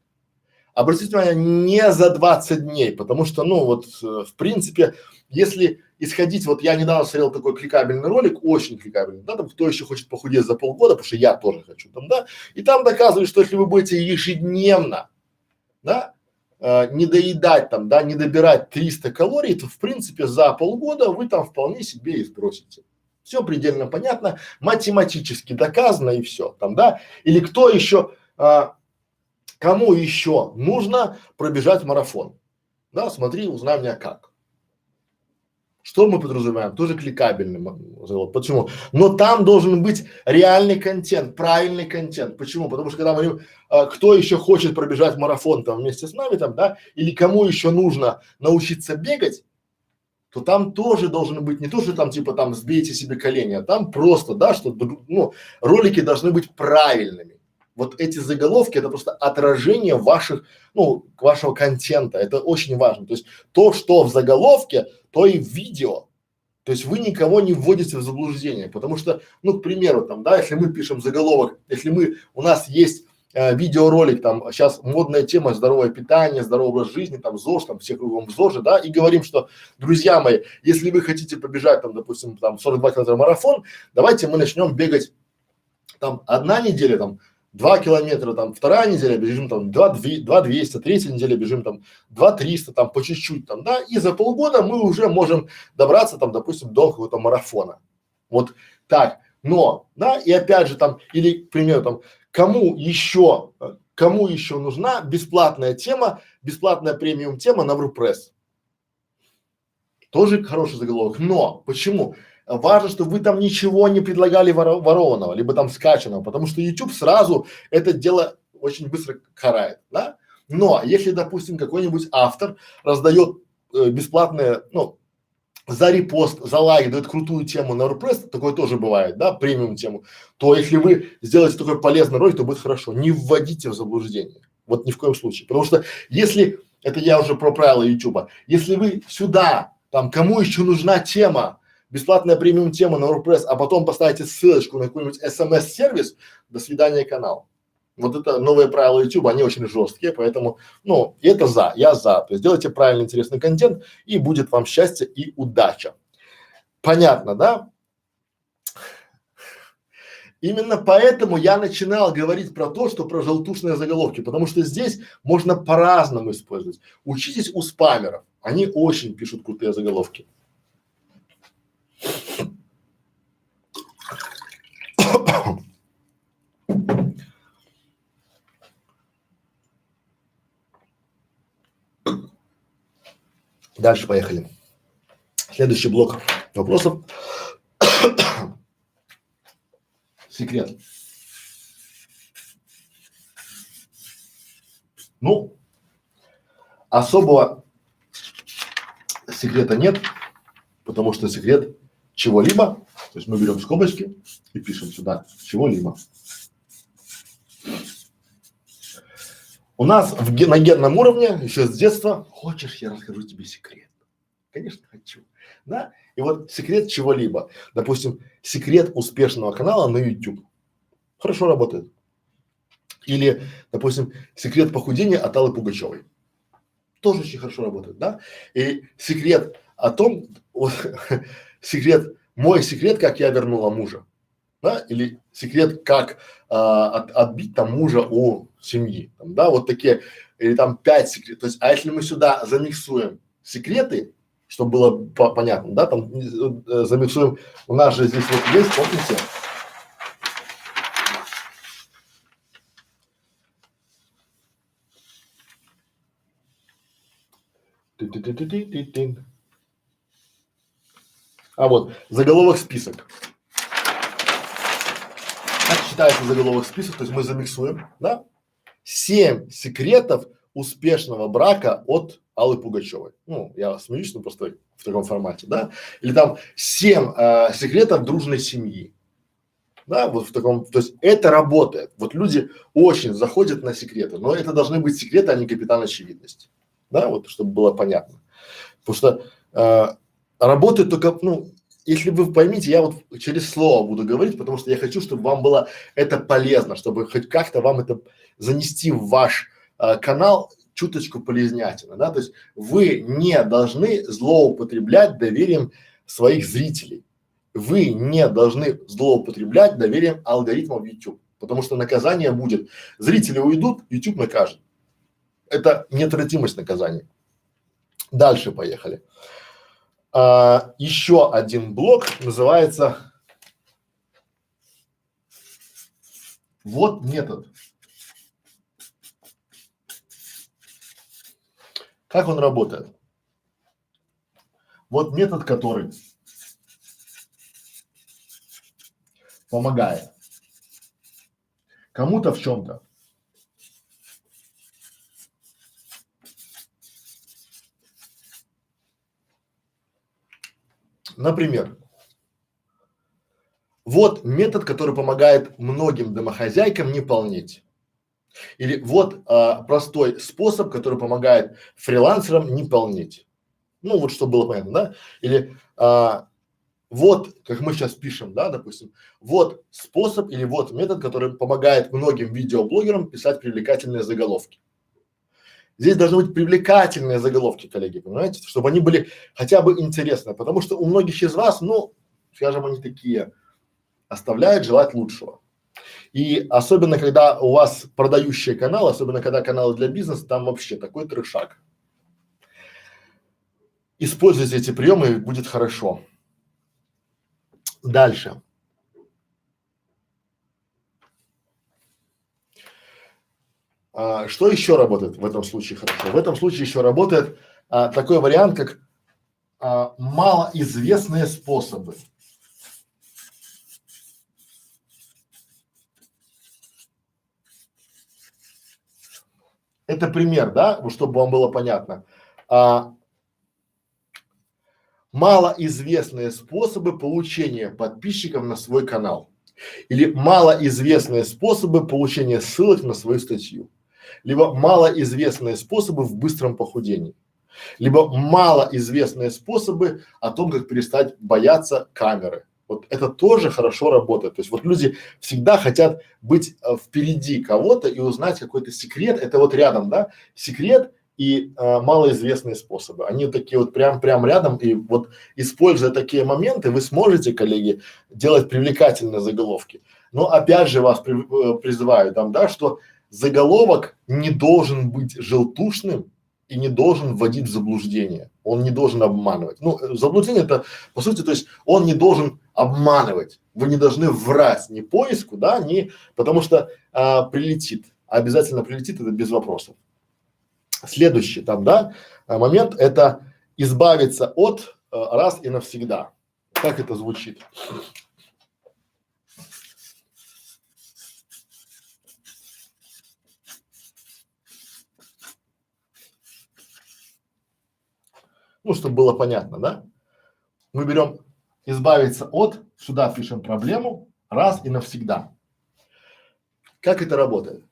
Обратите внимание, не за 20 дней, потому что, ну вот, в принципе, если исходить, вот я недавно смотрел такой кликабельный ролик, очень кликабельный, да, там, кто еще хочет похудеть за полгода, потому что я тоже хочу там, да, и там доказывают, что если вы будете ежедневно, да, не доедать там, да, не добирать 300 калорий, то в принципе за полгода вы там вполне себе и сбросите. Все предельно понятно, математически доказано и все там, да. Или кто еще, кому еще нужно пробежать марафон? Да, смотри, узнай меня как. Что мы подразумеваем? Тоже кликабельный завод. Почему? Но там должен быть реальный контент, правильный контент. Почему? Потому что когда мы говорим, кто еще хочет пробежать марафон там вместе с нами там, да, или кому еще нужно научиться бегать, то там тоже должен быть не то, что там типа там сбейте себе колени, а там просто, да, что, ну, ролики должны быть правильными. Вот эти заголовки это просто отражение ваших, ну, вашего контента. Это очень важно. То есть то, что в заголовке, то и в видео. То есть вы никого не вводите в заблуждение, потому что, ну, к примеру, там, да, если мы пишем заголовок, если у нас есть видеоролик, там, сейчас модная тема здоровое питание, здоровый образ жизни, там, ЗОЖ, там, все кругом в ЗОЖе, да, и говорим, что, друзья мои, если вы хотите побежать, там, допустим, там, 42 километра марафон, давайте мы начнем бегать, там, 1 неделя, там, 2 километра, там, 2 неделя бежим, там, 2 200, 3 неделя бежим, там, 2 300, там, по чуть-чуть, там, да, и за полгода мы уже можем добраться, там, допустим, до какого-то марафона. Вот так. Но, да, и опять же там, или, к примеру, там, кому еще нужна бесплатная тема, бесплатная премиум тема на WordPress? Тоже хороший заголовок. Но почему? Важно, чтобы вы там ничего не предлагали ворованного, либо там скачанного, потому что YouTube сразу это дело очень быстро карает, да? Но если, допустим, какой-нибудь автор раздает бесплатное, ну, за репост, за лайк дает крутую тему на WordPress, такое тоже бывает, да, премиум тему, то если вы сделаете такой полезный ролик, то будет хорошо. Не вводите в заблуждение. Вот ни в коем случае. Потому что если, это я уже про правила YouTube, если вы сюда, там, кому еще нужна тема, бесплатная премиум тема на WordPress, а потом поставите ссылочку на какой-нибудь SMS-сервис, до свидания, канал. Вот это новые правила YouTube, они очень жесткие, поэтому, ну, это я за. То есть делайте правильный, интересный контент, и будет вам счастье и удача. Понятно, да? Именно поэтому я начинал говорить про то, что про желтушные заголовки, потому что здесь можно по-разному использовать. Учитесь у спамеров, они очень пишут крутые заголовки. Дальше поехали. Следующий блок вопросов. Секрет. Ну, особого секрета нет, потому что секрет чего-либо, то есть мы берем скобочки и пишем сюда чего-либо. У нас на генном уровне еще с детства, хочешь, я расскажу тебе секрет? Конечно, хочу, да? И вот секрет чего-либо, допустим, секрет успешного канала на YouTube, хорошо работает. Или, допустим, секрет похудения от Аллы Пугачевой, тоже очень хорошо работает, да? И секрет о том, вот, мой секрет, как я вернула мужа, да? Или секрет, как отбить там мужа у семьи, там, да? Вот такие, или там 5 секретов. То есть, а если мы сюда замиксуем секреты, чтобы было понятно, да, там замиксуем, у нас же здесь вот есть, помните? А вот заголовок список. Как считается заголовок список? То есть мы замиксуем, да? 7 секретов успешного брака от Аллы Пугачевой. Ну, я смеюсь, но просто в таком формате, да? Или там 7 секретов дружной семьи. Да, вот в таком, то есть это работает. Вот люди очень заходят на секреты, но это должны быть секреты, а не капитан очевидности. Да, вот чтобы было понятно. Потому что работает только, ну, если вы поймите, я вот через слово буду говорить, потому что я хочу, чтобы вам было это полезно, чтобы хоть как-то вам это занести в ваш канал чуточку полезнятина, да, то есть вы не должны злоупотреблять доверием своих зрителей. Вы не должны злоупотреблять доверием алгоритмов YouTube, потому что наказание будет. Зрители уйдут, YouTube накажет. Это неотвратимость наказания. Дальше поехали. Еще один блок называется вот метод. Как он работает? Вот метод, который помогает кому-то в чем-то. Например, вот метод, который помогает многим домохозяйкам не полнеть. Или вот простой способ, который помогает фрилансерам не полнеть. Ну вот, чтобы было понятно, да? Или вот, как мы сейчас пишем, да, допустим, вот способ или вот метод, который помогает многим видеоблогерам писать привлекательные заголовки. Здесь должны быть привлекательные заголовки, коллеги, понимаете, чтобы они были хотя бы интересные, потому что у многих из вас, ну, скажем, они такие, оставляют желать лучшего. И особенно, когда у вас продающие каналы, особенно когда каналы для бизнеса, там вообще такой трешак. Используйте эти приемы, и будет хорошо. Дальше. Что еще работает в этом случае хорошо? В этом случае еще работает такой вариант, как малоизвестные способы. Это пример, да, вот чтобы вам было понятно. Малоизвестные способы получения подписчиков на свой канал. Или малоизвестные способы получения ссылок на свою статью. Либо малоизвестные способы в быстром похудении. Либо малоизвестные способы о том, как перестать бояться камеры. Вот это тоже хорошо работает. То есть вот люди всегда хотят быть впереди кого-то и узнать какой-то секрет. Это вот рядом, да, секрет и малоизвестные способы. Они такие вот прям рядом. И вот используя такие моменты, вы сможете, коллеги, делать привлекательные заголовки. Но опять же вас призываю там, да, что заголовок не должен быть желтушным и не должен вводить в заблуждение. Он не должен обманывать. Ну, заблуждение это, по сути, то есть он не должен обманывать. Вы не должны врать ни поиску, да, ни, потому что прилетит. Обязательно прилетит, это без вопросов. Следующий там, да, момент это избавиться от раз и навсегда. Как это звучит? Ну, чтобы было понятно, да? Мы берем избавиться от, сюда пишем проблему раз и навсегда. Как это работает?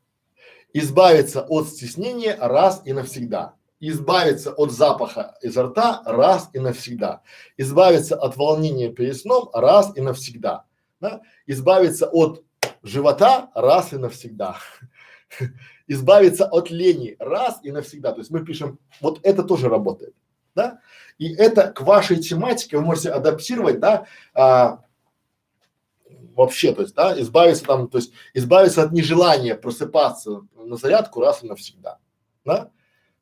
Избавиться от стеснения раз и навсегда. Избавиться от запаха изо рта раз и навсегда. Избавиться от волнения перед сном раз и навсегда. Да? Избавиться от живота раз и навсегда. Избавиться от лени раз и навсегда. То есть мы пишем, вот это тоже работает, да? И это к вашей тематике вы можете адаптировать, да, вообще, то есть, да, избавиться там, то есть избавиться от нежелания просыпаться на зарядку раз и навсегда, да?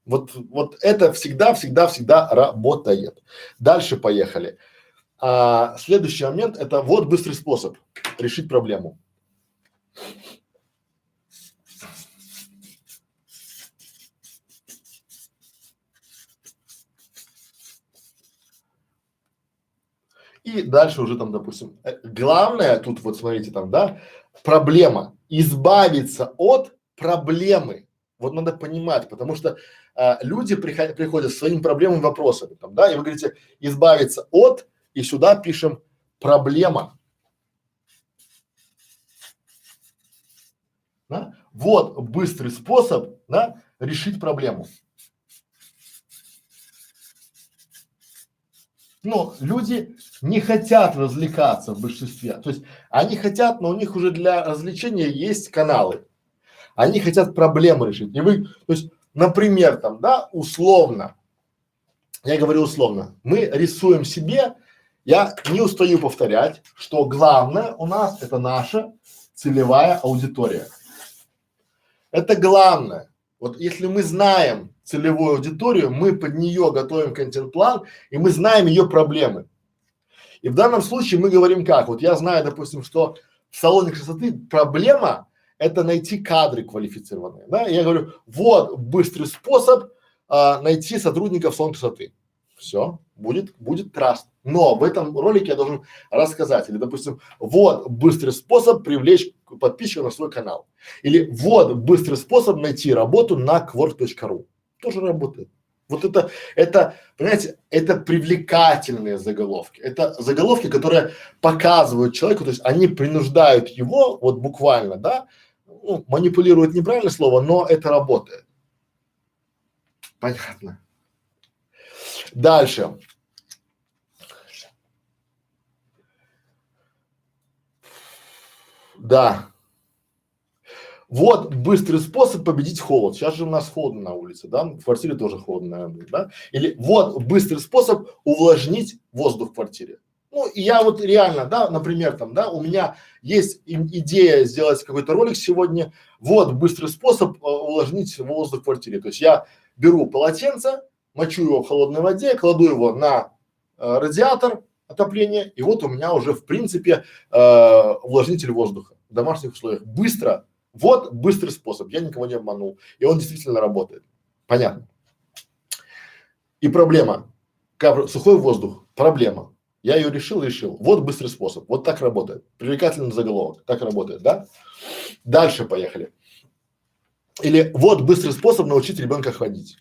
Вот это всегда работает. Дальше поехали. Следующий момент это вот быстрый способ решить проблему. И дальше уже там, допустим, главное тут вот смотрите там, да, проблема, избавиться от проблемы. Вот надо понимать, потому что люди приходят с своими проблемами, вопросами, там, да, и вы говорите избавиться от, и сюда пишем проблема. Да? Вот быстрый способ, да, решить проблему. Но люди не хотят развлекаться в большинстве. То есть они хотят, но у них уже для развлечения есть каналы. Они хотят проблемы решить. И вы, то есть, например, там, да, условно, я говорю условно, мы рисуем себе, я не устаю повторять, что главное у нас это наша целевая аудитория. Это главное. Вот если мы знаем целевую аудиторию, мы под нее готовим контент-план, и мы знаем ее проблемы. И в данном случае мы говорим как? Вот я знаю, допустим, что в салоне красоты проблема это найти кадры квалифицированные, да? И я говорю, вот быстрый способ найти сотрудников в салоне красоты. Все, будет траст. Но в этом ролике я должен рассказать, или, допустим, вот быстрый способ привлечь подписчиков на свой канал. Или вот быстрый способ найти работу на quark.ru. Тоже работает. Вот это, понимаете, это привлекательные заголовки. Это заголовки, которые показывают человеку, то есть они принуждают его, вот буквально, да, ну, манипулируют неправильное слово, но это работает. Понятно. Дальше. Да. Вот быстрый способ победить холод. Сейчас же у нас холодно на улице, да? В квартире тоже холодно, наверное, да? Или вот быстрый способ увлажнить воздух в квартире. Ну, и я вот реально, да, например, там, да, у меня есть идея сделать какой-то ролик сегодня. Вот быстрый способ увлажнить воздух в квартире. То есть я беру полотенце, мочу его в холодной воде, кладу его на радиатор отопления, и вот у меня уже в принципе увлажнитель воздуха в домашних условиях. Быстро, Вот быстрый способ, я никого не обманул, и он действительно работает. Понятно. И проблема. Сухой воздух. Проблема. Я ее решил. Вот быстрый способ. Вот так работает. Привлекательный заголовок. Так работает, да? Дальше поехали. Или вот быстрый способ научить ребенка ходить.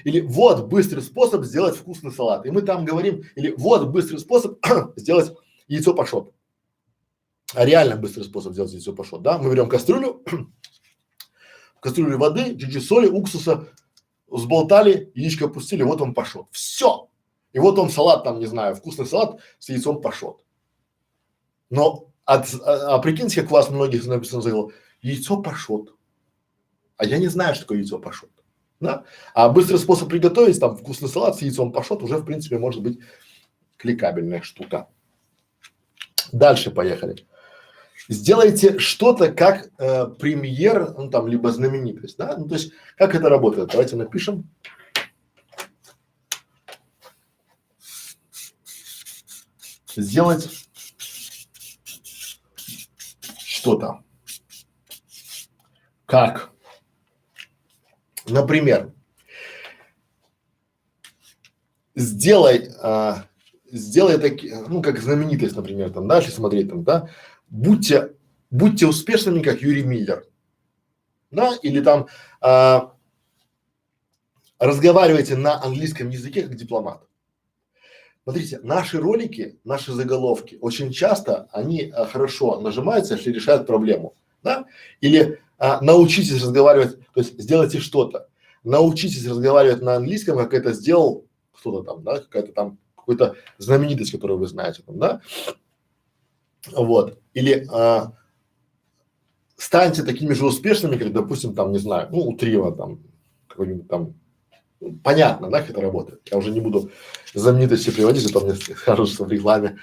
Или вот быстрый способ сделать вкусный салат. И мы там говорим, или вот быстрый способ сделать яйцо пашот. А реально быстрый способ сделать яйцо пашот, да? Мы берем кастрюлю, в кастрюле воды, чуть-чуть соли, уксуса, взболтали, яичко опустили, вот он пашот. Все. И вот он салат там, не знаю, вкусный салат с яйцом пашот. Но прикиньте, как у вас многих написано заголовок, яйцо пашот. А я не знаю, что такое яйцо пашот. Да? А быстрый способ приготовить там вкусный салат с яйцом пашот уже в принципе может быть кликабельная штука. Дальше поехали. Сделайте что-то как премьер, ну там либо знаменитость, да? Ну то есть как это работает? Давайте напишем. Сделать что-то как, например, сделай такие, ну как знаменитость, например, там, да, если смотреть там, да, будьте успешными, как Юрий Миллер, да, или там разговаривайте на английском языке как дипломат. Смотрите, наши ролики, наши заголовки очень часто они хорошо нажимаются, если решают проблему, да, или научитесь разговаривать, то есть сделайте что-то, научитесь разговаривать на английском, как это сделал кто-то там, да, какая-то там какой-то знаменитость, которую вы знаете, там, да, вот, или станьте такими же успешными, как, допустим, там, не знаю, ну, у Трива там, какой-нибудь там, понятно, да, как это работает, я уже не буду знаменитости приводить, а то мне скажут, что в рекламе.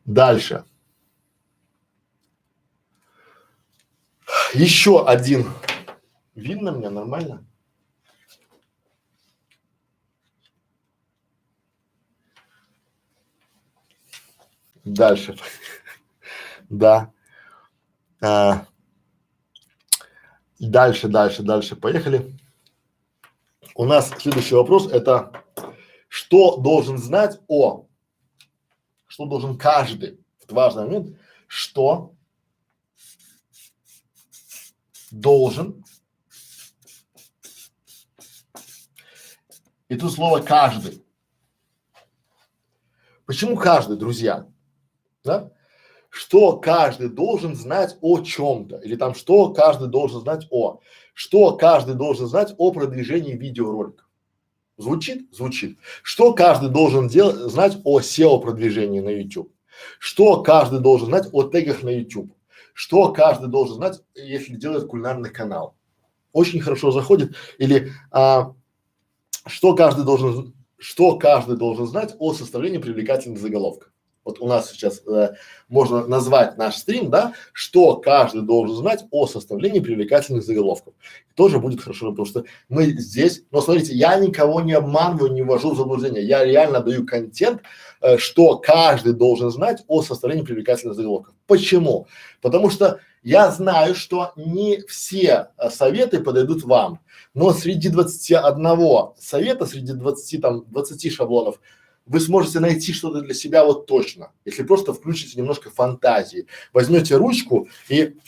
Дальше. Еще один. Видно меня нормально? Дальше. Да. Дальше. Поехали. У нас следующий вопрос – это что должен знать что должен каждый, это важный момент, что должен, и тут слово каждый. Почему каждый, друзья? Да? Что каждый должен знать о чем-то, или там что каждый должен знать что каждый должен знать о продвижении видеороликов. Звучит? Звучит. Что каждый должен знать о SEO продвижении на YouTube? Что каждый должен знать о тегах на YouTube? Что каждый должен знать, если делает кулинарный канал? Очень хорошо заходит. Или что каждый должен знать о составлении привлекательных заголовков? Вот у нас сейчас можно назвать наш стрим, да, что каждый должен знать о составлении привлекательных заголовков. Тоже будет хорошо, потому что мы здесь, но смотрите, я никого не обманываю, не ввожу в заблуждение, я реально даю контент, что каждый должен знать о составлении привлекательных заголовков. Почему? Потому что я знаю, что не все советы подойдут вам, но среди 21 совета, среди 20 шаблонов вы сможете найти что-то для себя вот точно, если просто включите немножко фантазии, возьмете ручку и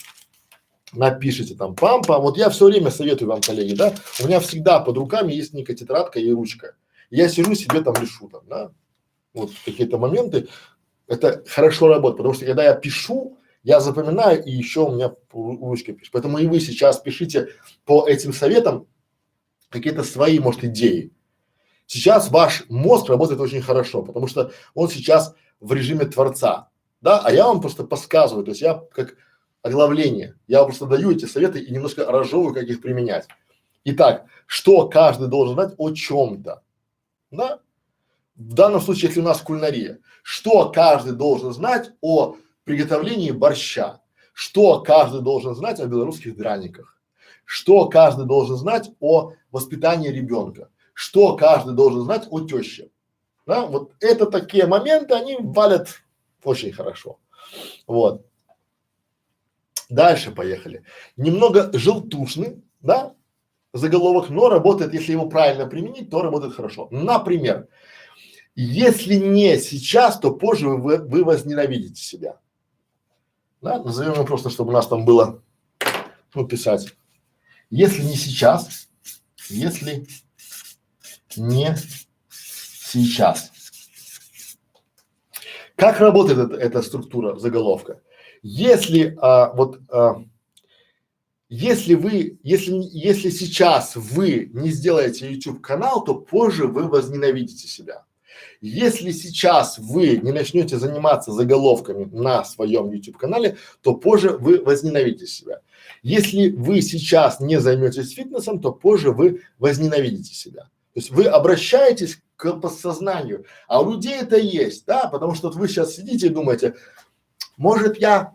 напишите там пам-пам. Вот я все время советую вам, коллеги, да, у меня всегда под руками есть некая тетрадка и ручка. Я сижу себе там решу там, да, вот какие-то моменты, это хорошо работает, потому что когда я пишу, я запоминаю и еще у меня ручка пишет. Поэтому и вы сейчас пишите по этим советам какие-то свои, может, идеи. Сейчас ваш мозг работает очень хорошо, потому что он сейчас в режиме творца, да, а я вам просто подсказываю, то есть я как оглавление, я вам просто даю эти советы и немножко разжевываю, как их применять. Итак, что каждый должен знать о чем-то, да? В данном случае, если у нас кулинария, что каждый должен знать о приготовлении борща, что каждый должен знать о белорусских драниках, что каждый должен знать о воспитании ребенка, что каждый должен знать о теще. Да? Вот это такие моменты, они валят очень хорошо. Вот. Дальше поехали. Немного желтушный, да, заголовок, но работает, если его правильно применить, то работает хорошо. Например, если не сейчас, то позже вы возненавидите себя. Да, назовем его просто, чтобы у нас там было, ну, писать. Если не сейчас, если не сейчас. Как работает эта структура заголовка? Если если сейчас вы не сделаете YouTube канал, то позже вы возненавидите себя. Если сейчас вы не начнете заниматься заголовками на своем YouTube канале, то позже вы возненавидите себя. Если вы сейчас не займетесь фитнесом, то позже вы возненавидите себя. То есть вы обращаетесь к подсознанию, а у людей это есть, да, потому что вот вы сейчас сидите и думаете, может я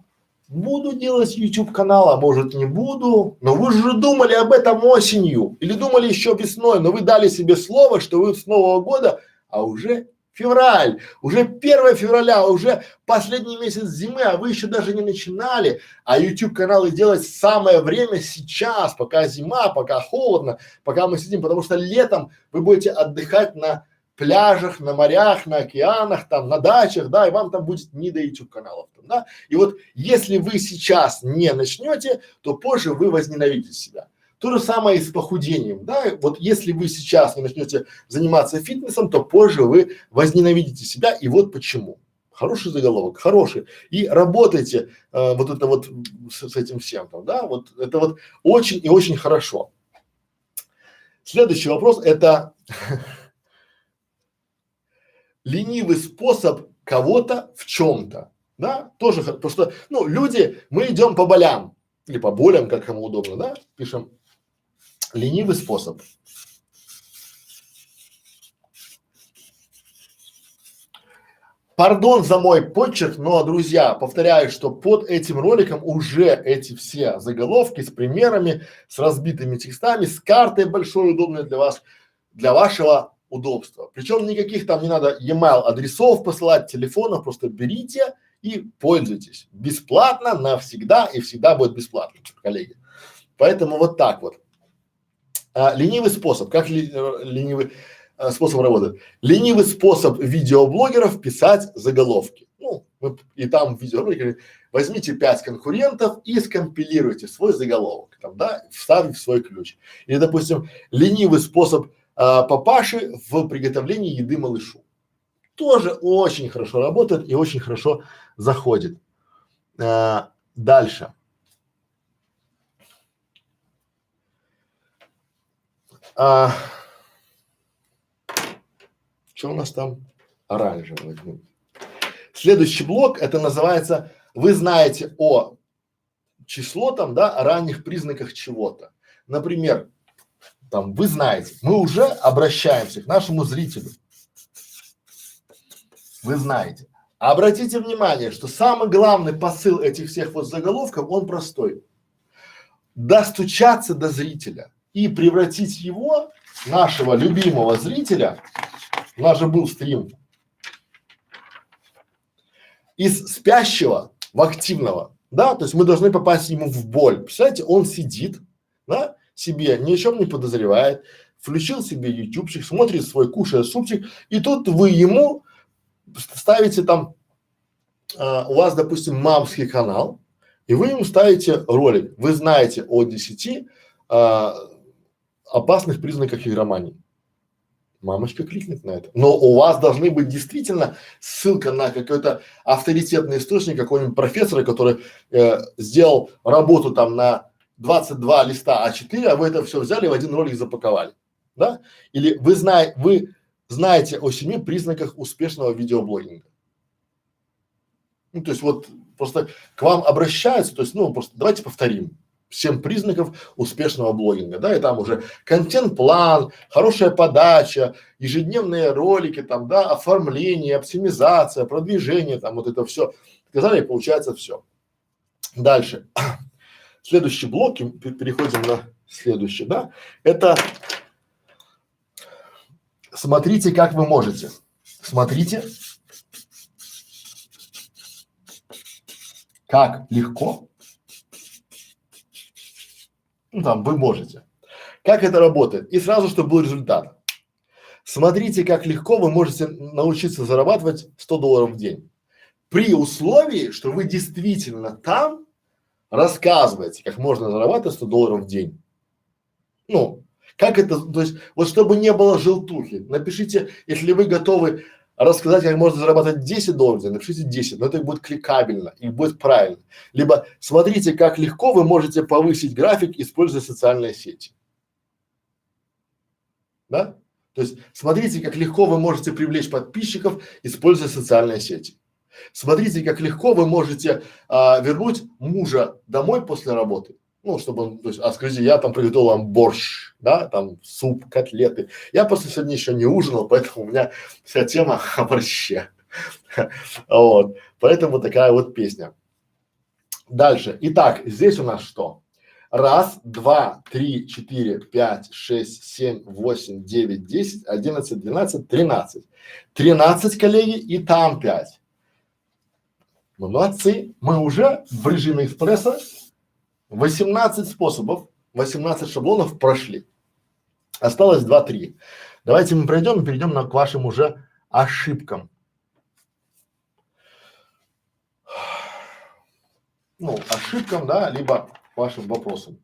буду делать YouTube канал, а может не буду, но вы же думали об этом осенью или думали еще весной, но вы дали себе слово, что вы с Нового года, а уже февраль, уже 1 февраля, уже последний месяц зимы, а вы еще даже не начинали, а YouTube каналы делать самое время сейчас, пока зима, пока холодно, пока мы сидим, потому что летом вы будете отдыхать на пляжах, на морях, на океанах, там, на дачах, да, и вам там будет не до YouTube каналов, там, да. И вот если вы сейчас не начнете, то позже вы возненавидите себя. То же самое и с похудением, да. Вот если вы сейчас не начнете заниматься фитнесом, то позже вы возненавидите себя. И вот почему. Хороший заголовок, хороший. И работайте вот это вот с этим всем, там, да. Вот это вот очень и очень хорошо. Следующий вопрос – это ленивый способ кого-то в чем-то, да, тоже, потому что, ну, люди, мы идем по болям или по болям, как кому удобно, да, пишем ленивый способ. Пардон за мой почерк, но, друзья, повторяю, что под этим роликом уже эти все заголовки с примерами, с разбитыми текстами, с картой большой, удобной для вас, для вашего удобства. Причем никаких там не надо e-mail адресов посылать, телефонов, просто берите и пользуйтесь. Бесплатно навсегда и всегда будет бесплатно, коллеги. Поэтому вот так вот. Ленивый способ. Как ленивый способ работает? Ленивый способ видеоблогеров писать заголовки. Ну, и там в видеоблогере возьмите 5 конкурентов и скомпилируйте свой заголовок, там, да, вставив свой ключ. Или, допустим, ленивый способ папаши в приготовлении еды малышу. Тоже очень хорошо работает и очень хорошо заходит. Дальше. Что у нас там? Оранжевый. Следующий блок, это называется, вы знаете о число там, да, о ранних признаках чего-то. Например, там, вы знаете, мы уже обращаемся к нашему зрителю. Вы знаете. Обратите внимание, что самый главный посыл этих всех вот заголовков, он простой. Достучаться до зрителя и превратить его, нашего любимого зрителя, у нас же был стрим, из спящего в активного, да, то есть мы должны попасть ему в боль. Представляете, он сидит, да, себе ни о чем не подозревает, включил себе ютубчик, смотрит свой, кушает супчик, и тут вы ему ставите там, у вас, допустим, мамский канал, и вы ему ставите ролик, вы знаете о 10 опасных признаках игромании. Мамочка кликнет на это. Но у вас должны быть действительно ссылка на какой-то авторитетный источник, какого-нибудь профессора, который сделал работу там на 22 листа А4, а вы это все взяли в один ролик запаковали, да? Или вы знаете о 7 признаках успешного видеоблогинга. Ну, то есть вот просто к вам обращаются, то есть, ну, просто давайте повторим. 7 признаков успешного блогинга, да, и там уже контент-план, хорошая подача, ежедневные ролики, там, да, оформление, оптимизация, продвижение, там, вот это все. Сказали, и получается все. Дальше. Следующий блок, переходим на следующий, да, это смотрите, как вы можете. Смотрите, как легко Ну, там, вы можете. Как это работает? И сразу, чтобы был результат. Смотрите, как легко вы можете научиться зарабатывать $100 в день. При условии, что вы действительно там рассказываете, как можно зарабатывать $100 в день. Ну, как это, то есть, вот чтобы не было желтухи, напишите, если вы готовы рассказать, как можно зарабатывать $10 в день, напишите 10, но это будет кликабельно и будет правильно. Либо смотрите, как легко вы можете повысить график, используя социальные сети. Да? То есть, смотрите, как легко вы можете привлечь подписчиков, используя социальные сети. Смотрите, как легко вы можете вернуть мужа домой после работы. Ну, чтобы он, то есть, скажите, я там приготовил вам борщ, да, там суп, котлеты. Я просто сегодня еще не ужинал, поэтому у меня вся тема о борще. Вот, поэтому такая вот песня. Дальше. Итак, здесь у нас что? 1, 2, 3, 4, 5, 6, 7, 8, 9, 10, 11, 12, 13. 13, коллеги, и там 5. Молодцы, мы уже в режиме экспресса 18 способов, 18 шаблонов прошли. Осталось 2-3. Давайте мы пройдем и перейдем к вашим уже ошибкам. Ну, ошибкам, да, либо вашим вопросам.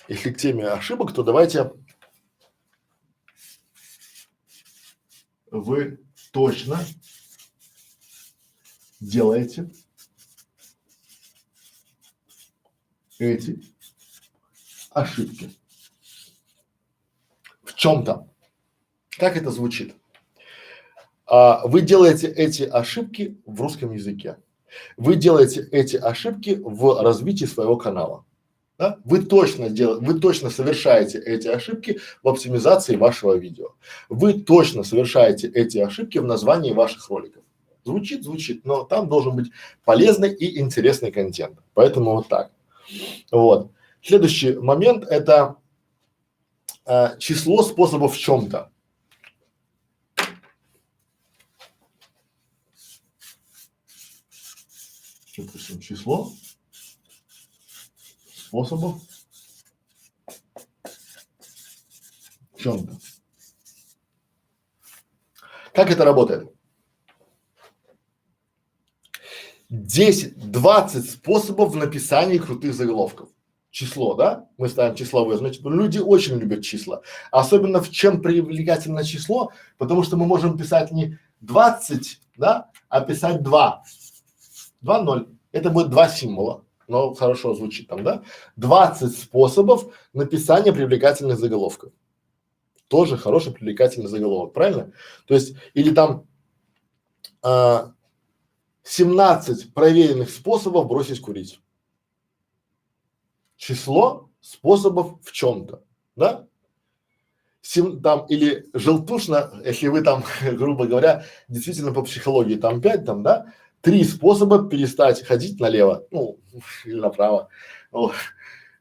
Если к теме ошибок, то давайте вы точно делаете эти ошибки в чем-то. Как это звучит? Вы делаете эти ошибки в русском языке. Вы делаете эти ошибки в развитии своего канала. Да? Вы точно совершаете эти ошибки в оптимизации вашего видео. Вы точно совершаете эти ошибки в названии ваших роликов. Звучит, но там должен быть полезный и интересный контент. Поэтому вот так. Вот. Следующий момент – это число способов в чем-то. Допустим, число способов в чем-то. Как это работает? 10-20 способов в написании крутых заголовков. Число, да? Мы ставим числовое, значит, люди очень любят числа. Особенно в чем привлекательно число, потому что мы можем писать не 20, да, а писать 2. 2-0. Это будет 2 символа, но хорошо звучит там, да? 20 способов написания привлекательных заголовков. Тоже хороший привлекательный заголовок, правильно? То есть, или там 17 проверенных способов бросить курить. Число способов в чем-то, да? Там или желтушно, если вы там, грубо говоря, действительно по психологии там 5, там, да, 3 способа перестать ходить налево, ну, или направо, вот,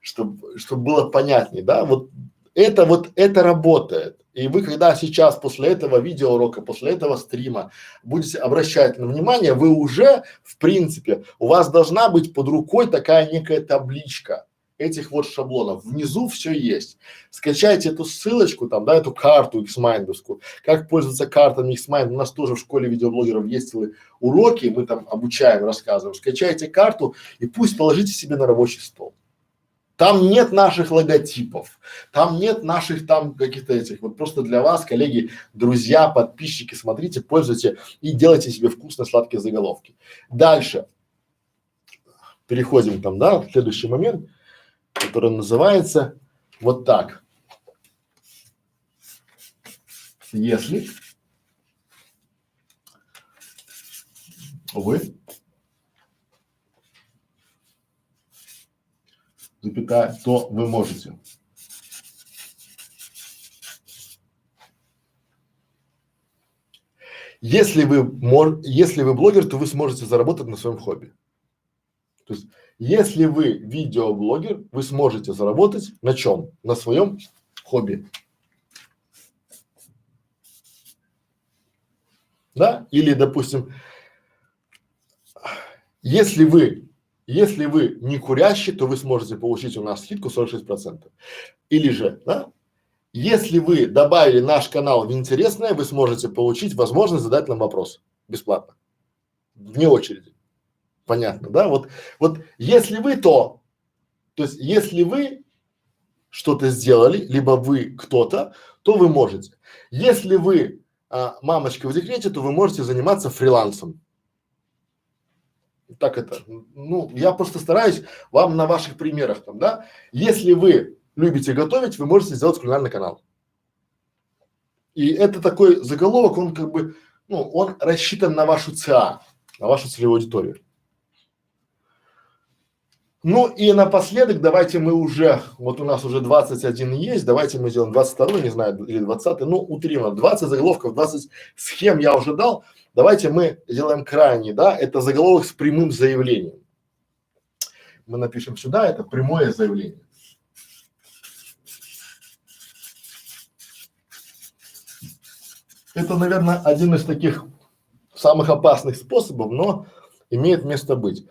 чтобы было понятнее, да, вот это работает. И вы, когда сейчас после этого видеоурока, после этого стрима будете обращать на внимание, вы уже, в принципе, у вас должна быть под рукой такая некая табличка этих вот шаблонов. Внизу все есть. Скачайте эту ссылочку, там, да, эту карту Xmind-овскую. Как пользоваться картами Xmind. У нас тоже в школе видеоблогеров есть целые уроки, мы там обучаем, рассказываем. Скачайте карту и пусть положите себе на рабочий стол. Там нет наших логотипов, там нет наших там каких-то этих. Вот просто для вас, коллеги, друзья, подписчики, смотрите, пользуйте и делайте себе вкусные сладкие заголовки. Дальше. Переходим там, да, в следующий момент, который называется вот так. Если вы, запятая, то вы можете. Если вы блогер, то вы сможете заработать на своем хобби. То есть, если вы видеоблогер, вы сможете заработать на чем? На своем хобби. да, или, допустим, если вы не курящий, то вы сможете получить у нас скидку 46%. Или же, да, если вы добавили наш канал в интересное, вы сможете получить возможность задать нам вопрос бесплатно, вне очереди. Понятно, да? Вот если вы то есть если вы что-то сделали, либо вы кто-то, то вы можете. Если вы мамочка в декрете, то вы можете заниматься фрилансом. Так это, ну, я просто стараюсь вам на ваших примерах там, да. Если вы любите готовить, вы можете сделать кулинарный канал. И это такой заголовок, он как бы, ну, он рассчитан на вашу ЦА, на вашу целевую аудиторию. Ну и напоследок давайте мы уже, вот у нас уже 21 есть, давайте мы сделаем 22, не знаю, или 20, ну утрированно, 20 заголовков, 20 схем я уже дал, давайте мы сделаем крайний, да, это заголовок с прямым заявлением. Мы напишем сюда, это прямое заявление. Это, наверное, один из таких самых опасных способов, но имеет место быть.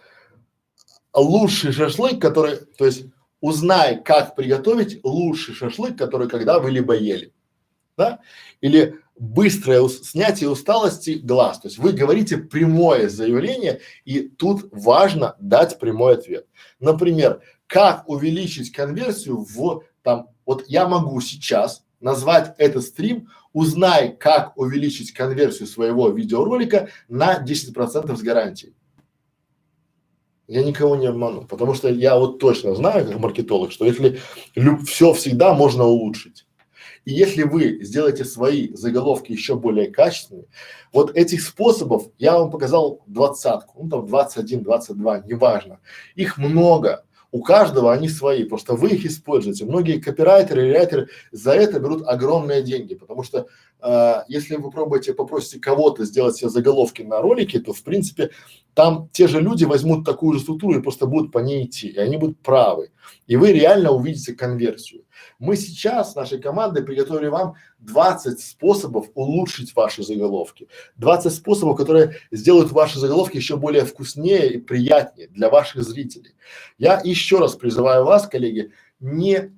Лучший шашлык, который, то есть узнай, как приготовить лучший шашлык, который когда вы либо ели, да? Или быстрое снятие усталости глаз. То есть вы говорите прямое заявление, и тут важно дать прямой ответ. Например, как увеличить конверсию в там, вот я могу сейчас назвать этот стрим «Узнай, как увеличить конверсию своего видеоролика на 10% с гарантией». Я никого не обману, потому что я вот точно знаю, как маркетолог, что если все всегда можно улучшить. И если вы сделаете свои заголовки еще более качественными, вот этих способов я вам показал 20-ку, ну там 21, 22, неважно. Их много. У каждого они свои, просто вы их используете. Многие копирайтеры и райтеры за это берут огромные деньги, потому что если вы попросите кого-то сделать себе заголовки на ролики, то в принципе там те же люди возьмут такую же структуру и просто будут по ней идти, и они будут правы. И вы реально увидите конверсию. Мы сейчас с нашей командой приготовили вам 20 способов улучшить ваши заголовки. 20 способов, которые сделают ваши заголовки еще более вкуснее и приятнее для ваших зрителей. Я еще раз призываю вас, коллеги, не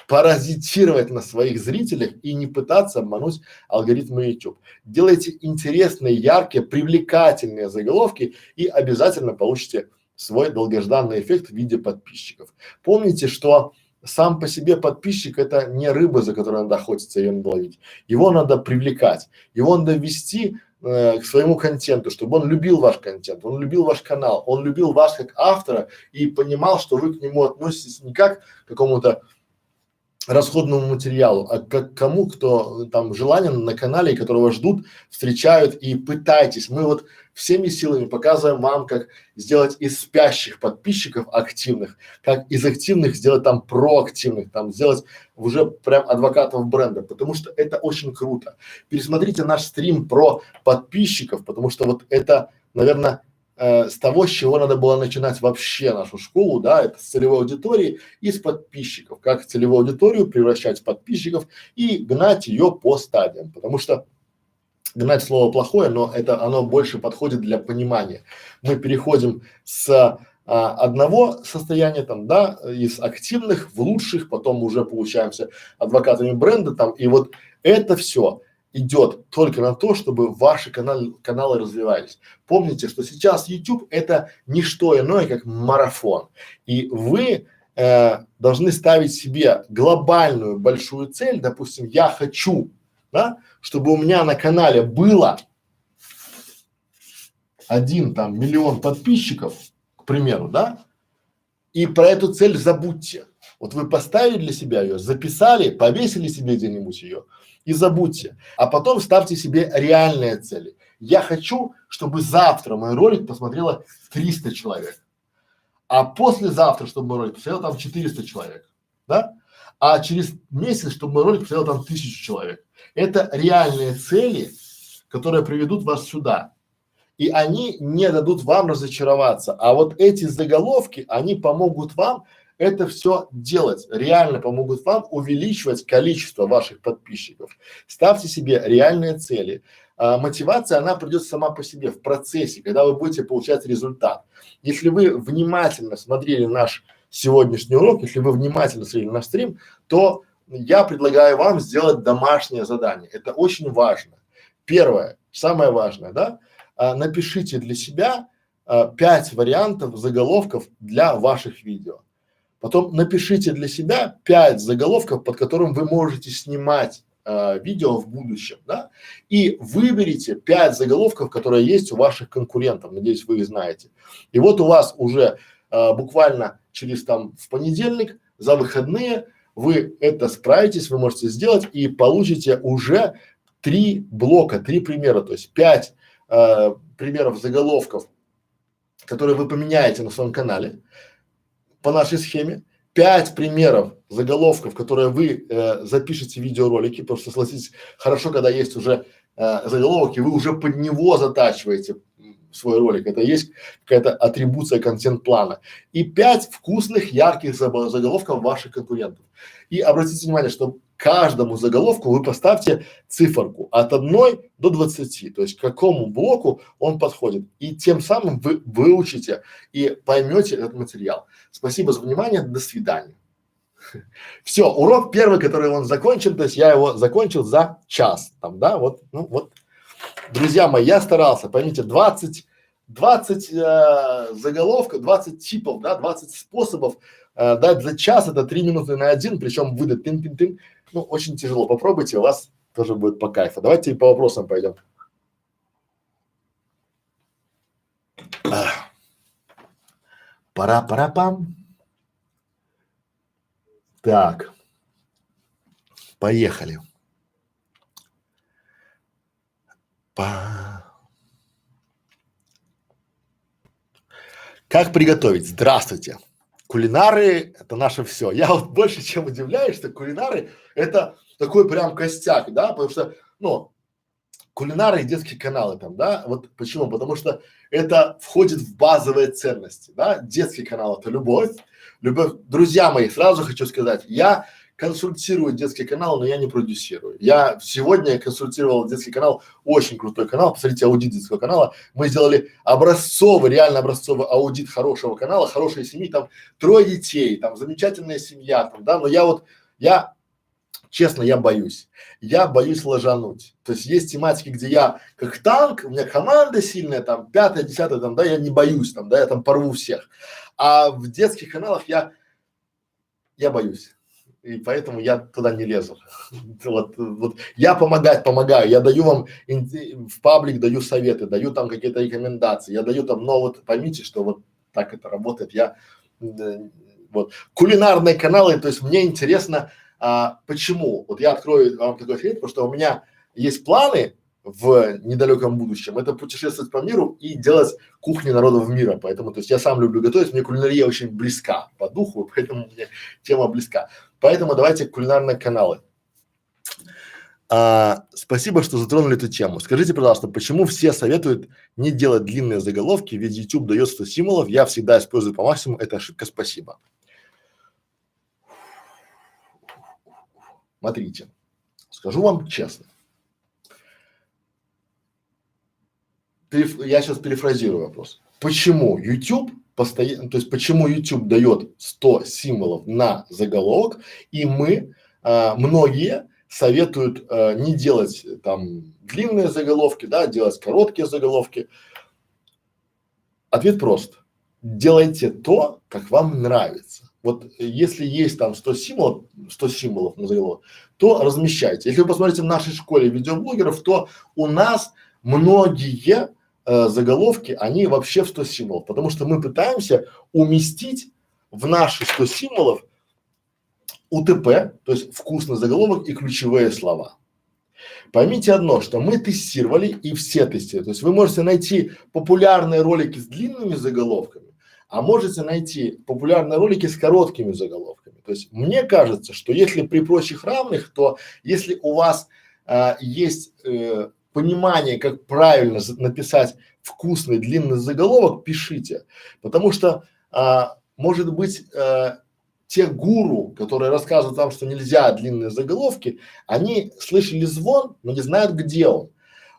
паразитировать на своих зрителях и не пытаться обмануть алгоритмы YouTube. Делайте интересные, яркие, привлекательные заголовки и обязательно получите свой долгожданный эффект в виде подписчиков. Помните, что сам по себе подписчик это не рыба, за которой надо охотиться, ее надо ловить. Его надо привлекать, его надо вести к своему контенту, чтобы он любил ваш контент, он любил ваш канал, он любил вас как автора и понимал, что вы к нему относитесь не как к какому-то расходному материалу, а как кому, кто там желанен на канале, которого ждут, встречают и пытайтесь. Мы вот всеми силами показываем вам, как сделать из спящих подписчиков активных, как из активных сделать там проактивных, там сделать уже прям адвокатов бренда, потому что это очень круто. Пересмотрите наш стрим про подписчиков, потому что вот это, наверное, с того, с чего надо было начинать вообще нашу школу, да, это с целевой аудитории и с подписчиков, как целевую аудиторию превращать в подписчиков и гнать ее по стадиям, потому что гнать слово плохое, но это оно больше подходит для понимания. Мы переходим с одного состояния там, да, из активных в лучших, потом уже получаемся адвокатами бренда там, и вот это все идет только на то, чтобы ваши каналы развивались. Помните, что сейчас YouTube это не что иное, как марафон. И вы должны ставить себе глобальную большую цель. Допустим, я хочу, да, чтобы у меня на канале было 1 там миллион подписчиков, к примеру, да, и про эту цель забудьте. Вот вы поставили для себя ее, записали, повесили себе где-нибудь ее и забудьте. А потом ставьте себе реальные цели. Я хочу, чтобы завтра мой ролик посмотрело 300 человек, а послезавтра, чтобы мой ролик посмотрело там 400 человек, да? А через месяц, чтобы мой ролик посмотрело там 1000 человек. Это реальные цели, которые приведут вас сюда. И они не дадут вам разочароваться. А вот эти заголовки, они помогут вам это все делать. Реально помогут вам увеличивать количество ваших подписчиков. Ставьте себе реальные цели. Мотивация, она придет сама по себе в процессе, когда вы будете получать результат. Если вы внимательно смотрели наш сегодняшний урок, если вы внимательно смотрели наш стрим, то я предлагаю вам сделать домашнее задание. Это очень важно. Первое, самое важное, да, напишите для себя 5 вариантов заголовков для ваших видео. Потом напишите для себя 5 заголовков, под которым вы можете снимать видео в будущем, да, и выберите 5 заголовков, которые есть у ваших конкурентов, надеюсь, вы их знаете. И вот у вас уже буквально через в понедельник, за выходные, вы это справитесь, вы можете сделать и получите уже 3 блока, 3 примера, то есть 5 примеров заголовков, которые вы поменяете на своем канале по нашей схеме, 5 примеров заголовков, которые вы запишете в видеоролики, потому что, согласитесь, хорошо, когда есть уже заголовок, и вы уже под него затачиваете свой ролик. Это есть какая-то атрибуция контент-плана. И 5 вкусных, ярких заголовков ваших конкурентов. И обратите внимание, что каждому заголовку вы поставьте циферку от 1 до 20, то есть к какому блоку он подходит. И тем самым вы выучите и поймете этот материал. Спасибо за внимание, до свидания. Все, урок первый, который он закончен, то есть я его закончил за час, да, вот, ну вот. Друзья мои, я старался, поймите, 20 заголовков, 20 типов, да, 20 способов дать за час, это 3 минуты на один, причем выдать тын-тын-тын, ну, очень тяжело, попробуйте, у вас тоже будет по кайфу. Давайте по вопросам пойдем. Пара-пара-пам. Так, поехали. Как приготовить? Здравствуйте. Кулинары – это наше все. Я вот больше чем удивляюсь, что кулинары – это такой прям костяк, да, потому что, ну, кулинары и детские каналы там, да, вот почему? Потому что это входит в базовые ценности, да, детский канал – это любовь. Друзья мои, сразу хочу сказать, я консультирую детский канал, но я не продюсирую. Я сегодня консультировал детский канал, очень крутой канал, посмотрите аудит детского канала. Мы сделали образцовый, реально образцовый аудит хорошего канала, хорошей семьи, там 3 детей, там замечательная семья, там, да, но честно, я боюсь ложануть. То есть есть тематики, где я как танк, у меня команда сильная, там 5-е, 10-е, там, да, я не боюсь, там, да, я там порву всех. А в детских каналах я боюсь. И поэтому я туда не лезу. Вот я помогаю, я даю вам в паблик, даю советы, даю там какие-то рекомендации, я даю там, но вот поймите, что вот так это работает. Вот кулинарные каналы, то есть мне интересно, почему. Вот я открою вам такой секрет, потому что у меня есть планы в недалеком будущем, это путешествовать по миру и делать кухни народов мира. Поэтому, то есть я сам люблю готовить, мне кулинария очень близка по духу, поэтому мне тема близка. Поэтому давайте кулинарные каналы. Спасибо, что затронули эту тему. Скажите, пожалуйста, почему все советуют не делать длинные заголовки, ведь YouTube дает 100 символов, я всегда использую по максимуму, это ошибка, спасибо. Смотрите, скажу вам честно. Я сейчас перефразирую вопрос. Почему YouTube постоянно, то есть почему YouTube дает 100 символов на заголовок, и многие советуют не делать там длинные заголовки, да, делать короткие заголовки. Ответ прост. Делайте то, как вам нравится. Вот если есть там 100 символов на заголовок, то размещайте. Если вы посмотрите в нашей школе видеоблогеров, то у нас многие заголовки, они вообще в 100 символов, потому что мы пытаемся уместить в наши 100 символов УТП, то есть вкусный заголовок и ключевые слова. Поймите одно, что мы тестировали и все тестируют. То есть вы можете найти популярные ролики с длинными заголовками, а можете найти популярные ролики с короткими заголовками. То есть мне кажется, что если при прочих равных, то если у вас есть понимание, как правильно написать вкусный длинный заголовок, пишите, потому что может быть те гуру, которые рассказывают вам, что нельзя длинные заголовки, они слышали звон, но не знают, где он.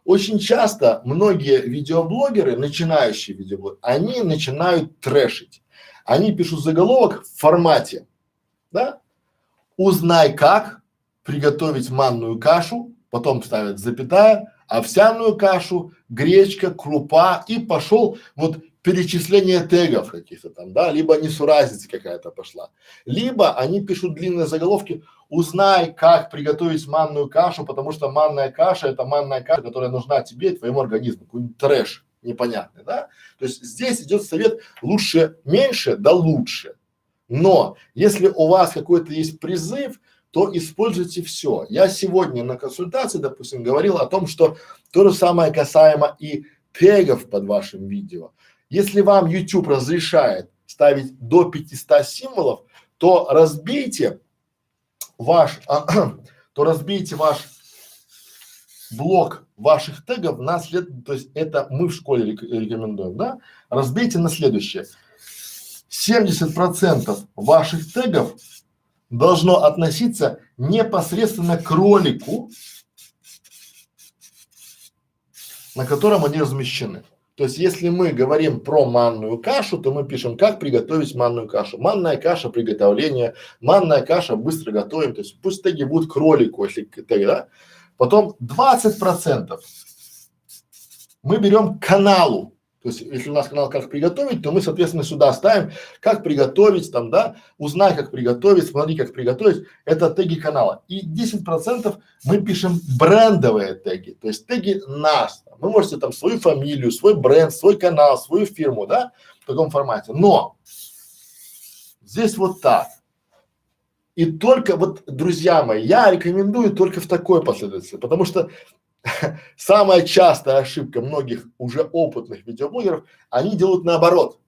Очень часто многие видеоблогеры, начинающие видеоблогеры, они начинают трэшить. Они пишут заголовок в формате, да, узнай как приготовить манную кашу, потом ставят запятая, овсяную кашу, гречка, крупа и пошел вот перечисление тегов каких-то там, да, либо несуразица какая-то пошла, либо они пишут длинные заголовки, узнай как приготовить манную кашу, потому что манная каша это манная каша, которая нужна тебе и твоему организму, какой-нибудь трэш непонятный, да, то есть здесь идет совет лучше меньше, да лучше, но если у вас какой-то есть призыв, то используйте все. Я сегодня на консультации, допустим, говорил о том, что то же самое касаемо и тегов под вашим видео. Если вам YouTube разрешает ставить до 500 символов, то разбейте ваш блок ваших тегов на то есть это мы в школе рекомендуем, да? Разбейте на следующее. 70% ваших тегов должно относиться непосредственно к ролику, на котором они размещены. То есть, если мы говорим про манную кашу, то мы пишем, как приготовить манную кашу. Манная каша приготовления, манная каша быстро готовим. То есть, пусть теги будут к ролику, если теги, да. Потом 20% мы берем к каналу. То есть, если у нас канал как приготовить, то мы, соответственно, сюда ставим, как приготовить, там, да, узнай, как приготовить, смотри, как приготовить, это теги канала. И 10% мы пишем брендовые теги, то есть теги нас. Вы можете там свою фамилию, свой бренд, свой канал, свою фирму, да, в таком формате. Но здесь вот так. И только вот, друзья мои, я рекомендую только в такой последовательности, потому что самая частая ошибка многих уже опытных видеоблогеров, они делают наоборот.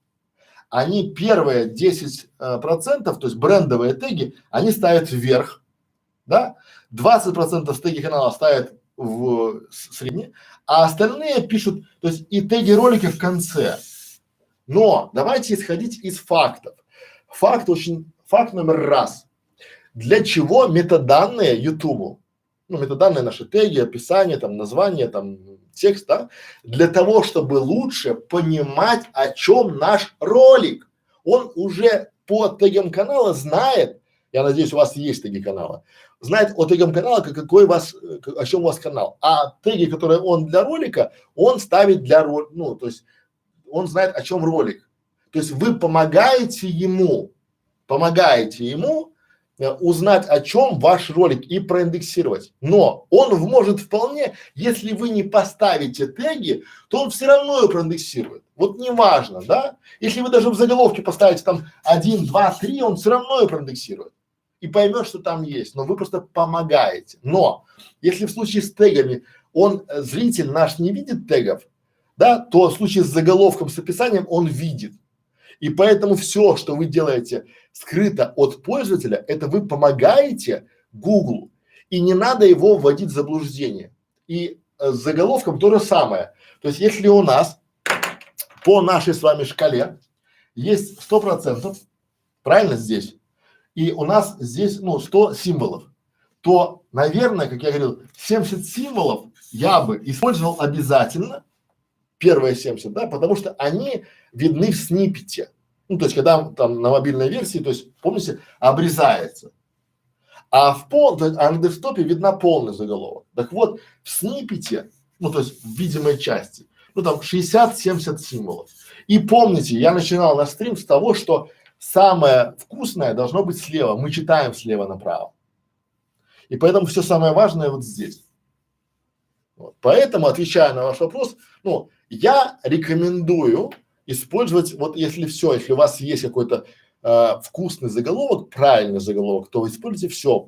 Они первые 10%, то есть брендовые теги, они ставят вверх, да, 20% теги канала ставят в средние, а остальные пишут, то есть и теги ролика в конце. Но давайте исходить из фактов. Факт номер раз. Для чего метаданные Ютубу? Ну, метаданные наши теги, описание, там, название, там, текст, да, для того, чтобы лучше понимать, о чем наш ролик. Он уже по тегам канала знает, я надеюсь, у вас есть теги канала, знает о тегам канала, какой у вас, о чем у вас канал. А теги, которые он для ролика, он ставит для ну, то есть он знает, о чем ролик. То есть вы помогаете ему узнать, о чем ваш ролик и проиндексировать. Но он может вполне, если вы не поставите теги, то он все равно его проиндексирует. Вот неважно, да? Если вы даже в заголовке поставите там 1, 2, 3, он все равно его проиндексирует. И поймет, что там есть, но вы просто помогаете. Но если в случае с тегами зритель наш не видит тегов, да, то в случае с заголовком, с описанием он видит. И поэтому все, что вы делаете скрыто от пользователя, это вы помогаете Google, и не надо его вводить в заблуждение. И с заголовком то же самое. То есть, если у нас по нашей с вами шкале есть 100%, правильно здесь, и у нас здесь, ну, 100 символов, то, наверное, как я говорил, 70 символов я бы использовал обязательно, первые 70, да, потому что они видны в сниппете. Ну, то есть, когда там на мобильной версии, то есть, помните, обрезается. А на десктопе видна полный заголовок. Так вот, в сниппете, ну, то есть, в видимой части, ну, там 60-70 символов. И помните, я начинал наш стрим с того, что самое вкусное должно быть слева. Мы читаем слева направо. И поэтому все самое важное вот здесь. Вот. Поэтому, отвечая на ваш вопрос, ну, я рекомендую использовать, вот если у вас есть какой-то вкусный заголовок, правильный заголовок, то вы используйте все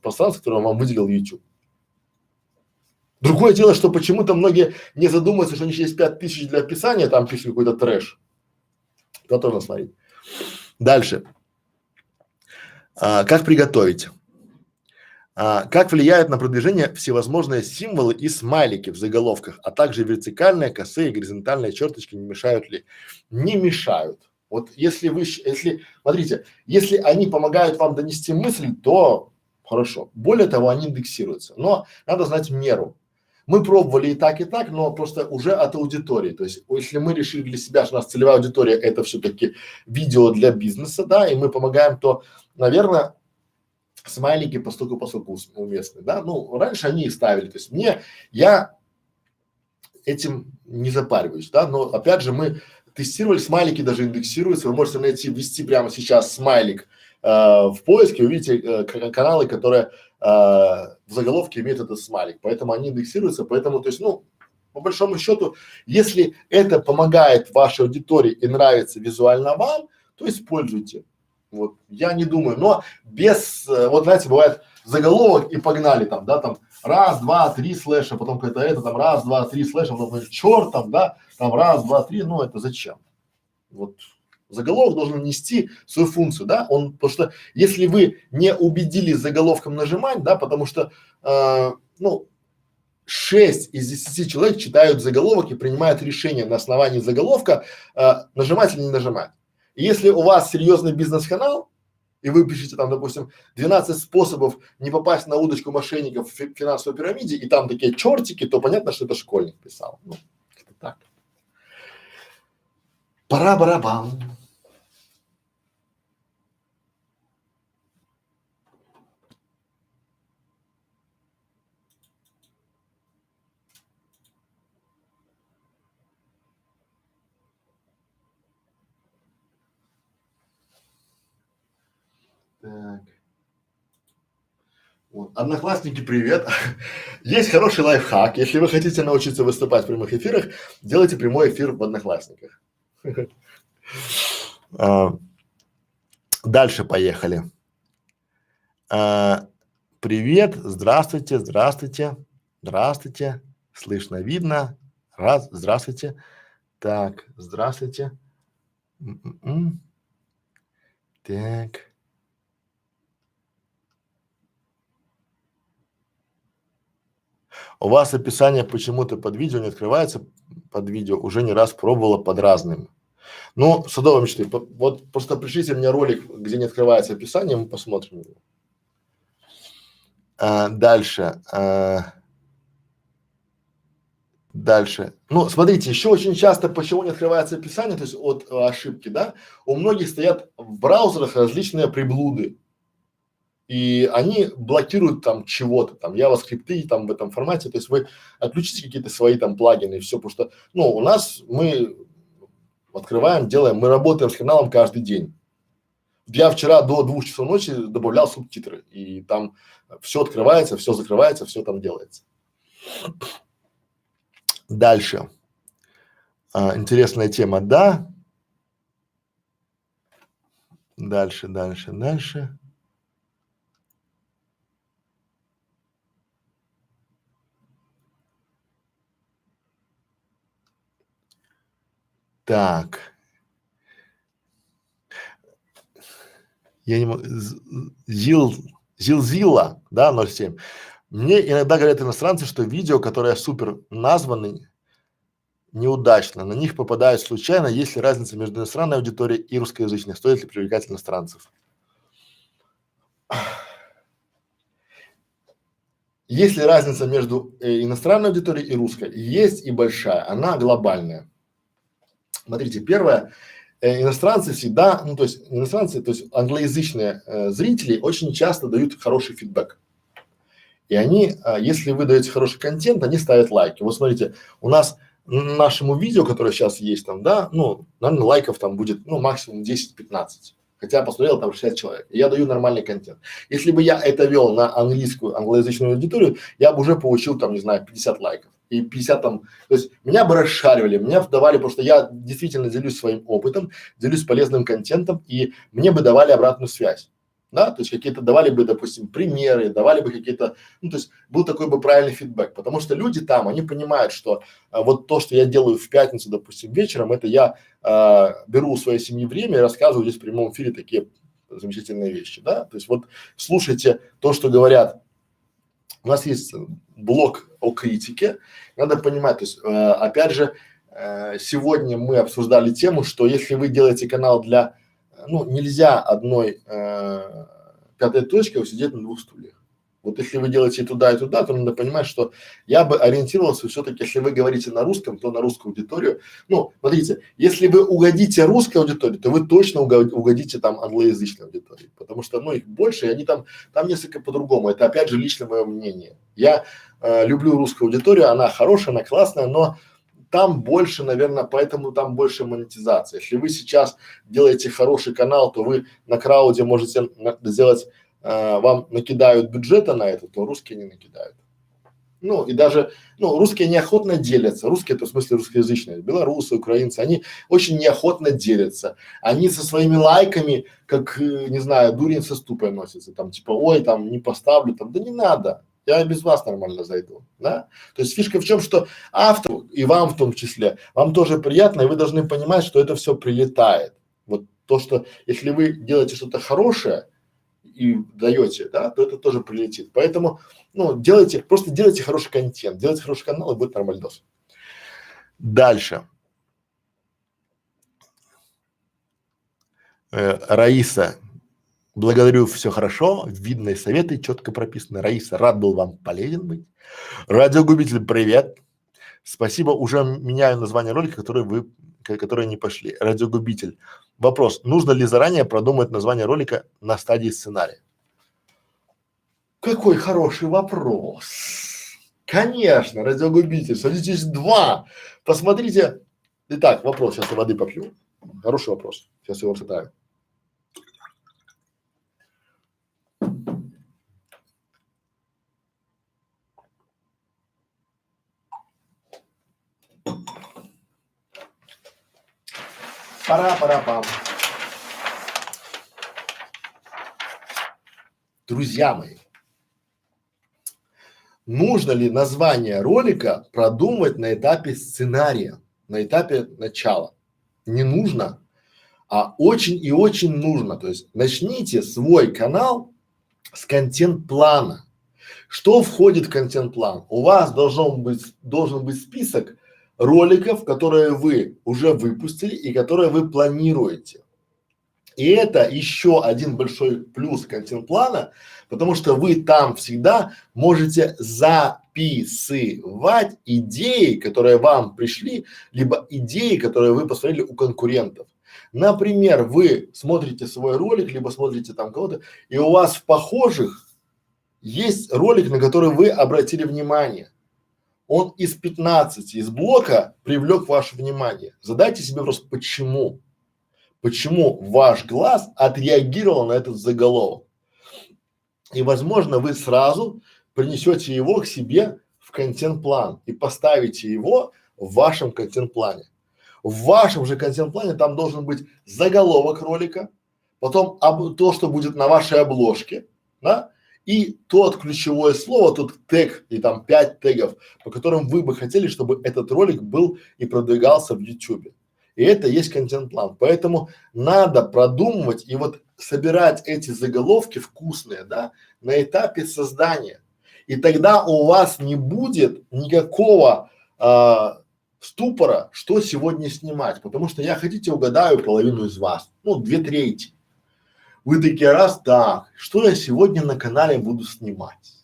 пространство, которое вам выделил YouTube. Другое дело, что почему-то многие не задумываются, что у них есть 5000 для описания, там пишут какой-то трэш. Это тоже надо смотреть. Дальше. Как приготовить? Как влияют на продвижение всевозможные символы и смайлики в заголовках, а также вертикальные, косые, горизонтальные черточки не мешают ли? Не мешают. Вот если если, смотрите, если они помогают вам донести мысль, то хорошо. Более того, они индексируются, но надо знать меру. Мы пробовали и так, но просто уже от аудитории. То есть, если мы решили для себя, что у нас целевая аудитория это все-таки видео для бизнеса, да, и мы помогаем, то, наверное, смайлики поскольку уместны, да. Ну, раньше они их ставили. То есть я этим не запариваюсь, да, но опять же мы тестировали, смайлики даже индексируются, вы можете найти, ввести прямо сейчас смайлик в поиске, увидите каналы, которые в заголовке имеют этот смайлик, поэтому они индексируются, поэтому, то есть, ну, по большому счету, если это помогает вашей аудитории и нравится визуально вам, то используйте. Вот, я не думаю, но без, вот знаете, бывает заголовок и погнали там, да, там раз, два, три слэша, потом какое-то это, там раз, два, три слэша, потом черт там, да, там раз, два, три, ну это зачем? Вот заголовок должен нести свою функцию, да, он, потому что если вы не убедили заголовком нажимать, да, потому что, ну, 6 из 10 человек читают заголовок и принимают решение на основании заголовка, нажимать или не нажимать. И если у вас серьезный бизнес-канал, и вы пишете там, допустим, 12 способов не попасть на удочку мошенников в финансовой пирамиде, и там такие чертики, то понятно, что это школьник писал. Ну, это так. Пора-барабан. Так. Вот. Одноклассники, привет. Есть хороший лайфхак. Если вы хотите научиться выступать в прямых эфирах, делайте прямой эфир в Одноклассниках. Дальше поехали. Привет, здравствуйте, здравствуйте, здравствуйте. Слышно, видно. Раз, здравствуйте. Так, здравствуйте. Так. У вас описание почему-то под видео не открывается, под видео уже не раз пробовала под разным. Ну, садовые мечты, вот просто пришлите мне ролик, где не открывается описание, мы посмотрим его. Дальше. Дальше. Ну, смотрите, еще очень часто, почему не открывается описание, то есть от ошибки, да, у многих стоят в браузерах различные приблуды. И они блокируют там чего-то, там JavaScript там в этом формате, то есть вы отключите какие-то свои там плагины и все, потому что, ну, у нас мы открываем, делаем, мы работаем с каналом каждый день. Я вчера до 2 часов ночи добавлял субтитры, и там все открывается, все закрывается, все там делается. Дальше. Интересная тема, да. Дальше. Так. Я не могу. Зилзила, да, 07. Мне иногда говорят иностранцы, что видео, которые супер названы, неудачно. На них попадают случайно. Есть ли разница между иностранной аудиторией и русскоязычной? Стоит ли привлекать иностранцев? Есть ли разница между иностранной аудиторией и русской? Есть и большая. Она глобальная. Смотрите, первое, иностранцы всегда, ну то есть иностранцы, то есть англоязычные зрители очень часто дают хороший фидбэк. И они, если вы даете хороший контент, они ставят лайки. Вот смотрите, у нас нашему видео, которое сейчас есть там, да, ну, наверное, лайков там будет, ну, максимум 10-15. Хотя посмотрел там 60 человек. И я даю нормальный контент. Если бы я это вел на англоязычную аудиторию, я бы уже получил там, не знаю, 50 лайков. И 50 там, то есть меня бы расшаривали, меня давали, потому что я действительно делюсь своим опытом, делюсь полезным контентом, и мне бы давали обратную связь. Да, то есть какие-то давали бы, допустим, примеры, давали бы какие-то, ну, то есть был такой бы правильный фидбэк, потому что люди там, они понимают, что вот то, что я делаю в пятницу, допустим, вечером, это я беру у своей семьи время и рассказываю здесь в прямом эфире такие замечательные вещи, да, то есть вот слушайте то, что говорят. У нас есть блог о критике, надо понимать, то есть опять же сегодня мы обсуждали тему, что если вы делаете канал для, ну, нельзя одной пятой точкой сидеть на двух стульях. Вот если вы делаете и туда, то надо понимать, что я бы ориентировался все-таки, если вы говорите на русском, то на русскую аудиторию. Ну, смотрите, если вы угодите русской аудитории, то вы точно угодите там англоязычной аудитории, потому что, ну, их больше, и они там несколько по-другому. Это опять же лично мое мнение. Я люблю русскую аудиторию, она хорошая, она классная, но там больше, наверное, поэтому там больше монетизации. Если вы сейчас делаете хороший канал, то вы на крауде можете сделать, вам накидают бюджета на это, то русские не накидают. Ну и даже, ну, русские неохотно делятся, русские, это в смысле русскоязычные, белорусы, украинцы, они очень неохотно делятся. Они со своими лайками, как, не знаю, дурень со ступой носятся, там типа, ой, там не поставлю, там, да не надо. Я без вас нормально зайду, да? То есть фишка в чем, что автору и вам в том числе, вам тоже приятно, и вы должны понимать, что это все прилетает. Вот то, что если вы делаете что-то хорошее и даете, да, то это тоже прилетит. Поэтому, ну, просто делайте хороший контент, делайте хороший канал, и будет нормальдос. Дальше. Раиса. Благодарю, все хорошо, видные советы, четко прописаны. Раиса, рад был вам полезен быть. Радиогубитель, привет. Спасибо, уже меняю название ролика, которые не пошли. Радиогубитель. Вопрос, нужно ли заранее продумать название ролика на стадии сценария? Какой хороший вопрос. Конечно, радиогубитель, садитесь два. Посмотрите. Итак, вопрос, сейчас я воды попью. Хороший вопрос, сейчас его читаю. Пора-пора-пам. Друзья мои, нужно ли название ролика продумать на этапе сценария, на этапе начала? Не нужно, а очень и очень нужно. То есть начните свой канал с контент-плана. Что входит в контент-план? У вас должен быть список роликов, которые вы уже выпустили и которые вы планируете. И это еще один большой плюс контент-плана, потому что вы там всегда можете записывать идеи, которые вам пришли, либо идеи, которые вы посмотрели у конкурентов. Например, вы смотрите свой ролик, либо смотрите там кого-то, и у вас в похожих есть ролик, на который вы обратили внимание. Он из 15, из блока привлек ваше внимание. Задайте себе вопрос, почему? Почему ваш глаз отреагировал на этот заголовок? И, возможно, вы сразу принесете его к себе в контент-план и поставите его в вашем контент-плане. В вашем же контент-плане там должен быть заголовок ролика, потом то, что будет на вашей обложке, да, и тот ключевое слово, тот тег, и там 5 тегов, по которым вы бы хотели, чтобы этот ролик был и продвигался в YouTube. И это есть контент-план. Поэтому надо продумывать и вот собирать эти заголовки вкусные, да, на этапе создания. И тогда у вас не будет никакого ступора, что сегодня снимать, потому что я, хотите, угадаю половину из вас, ну, 2/3. Вы такие, раз, так, что я сегодня на канале буду снимать?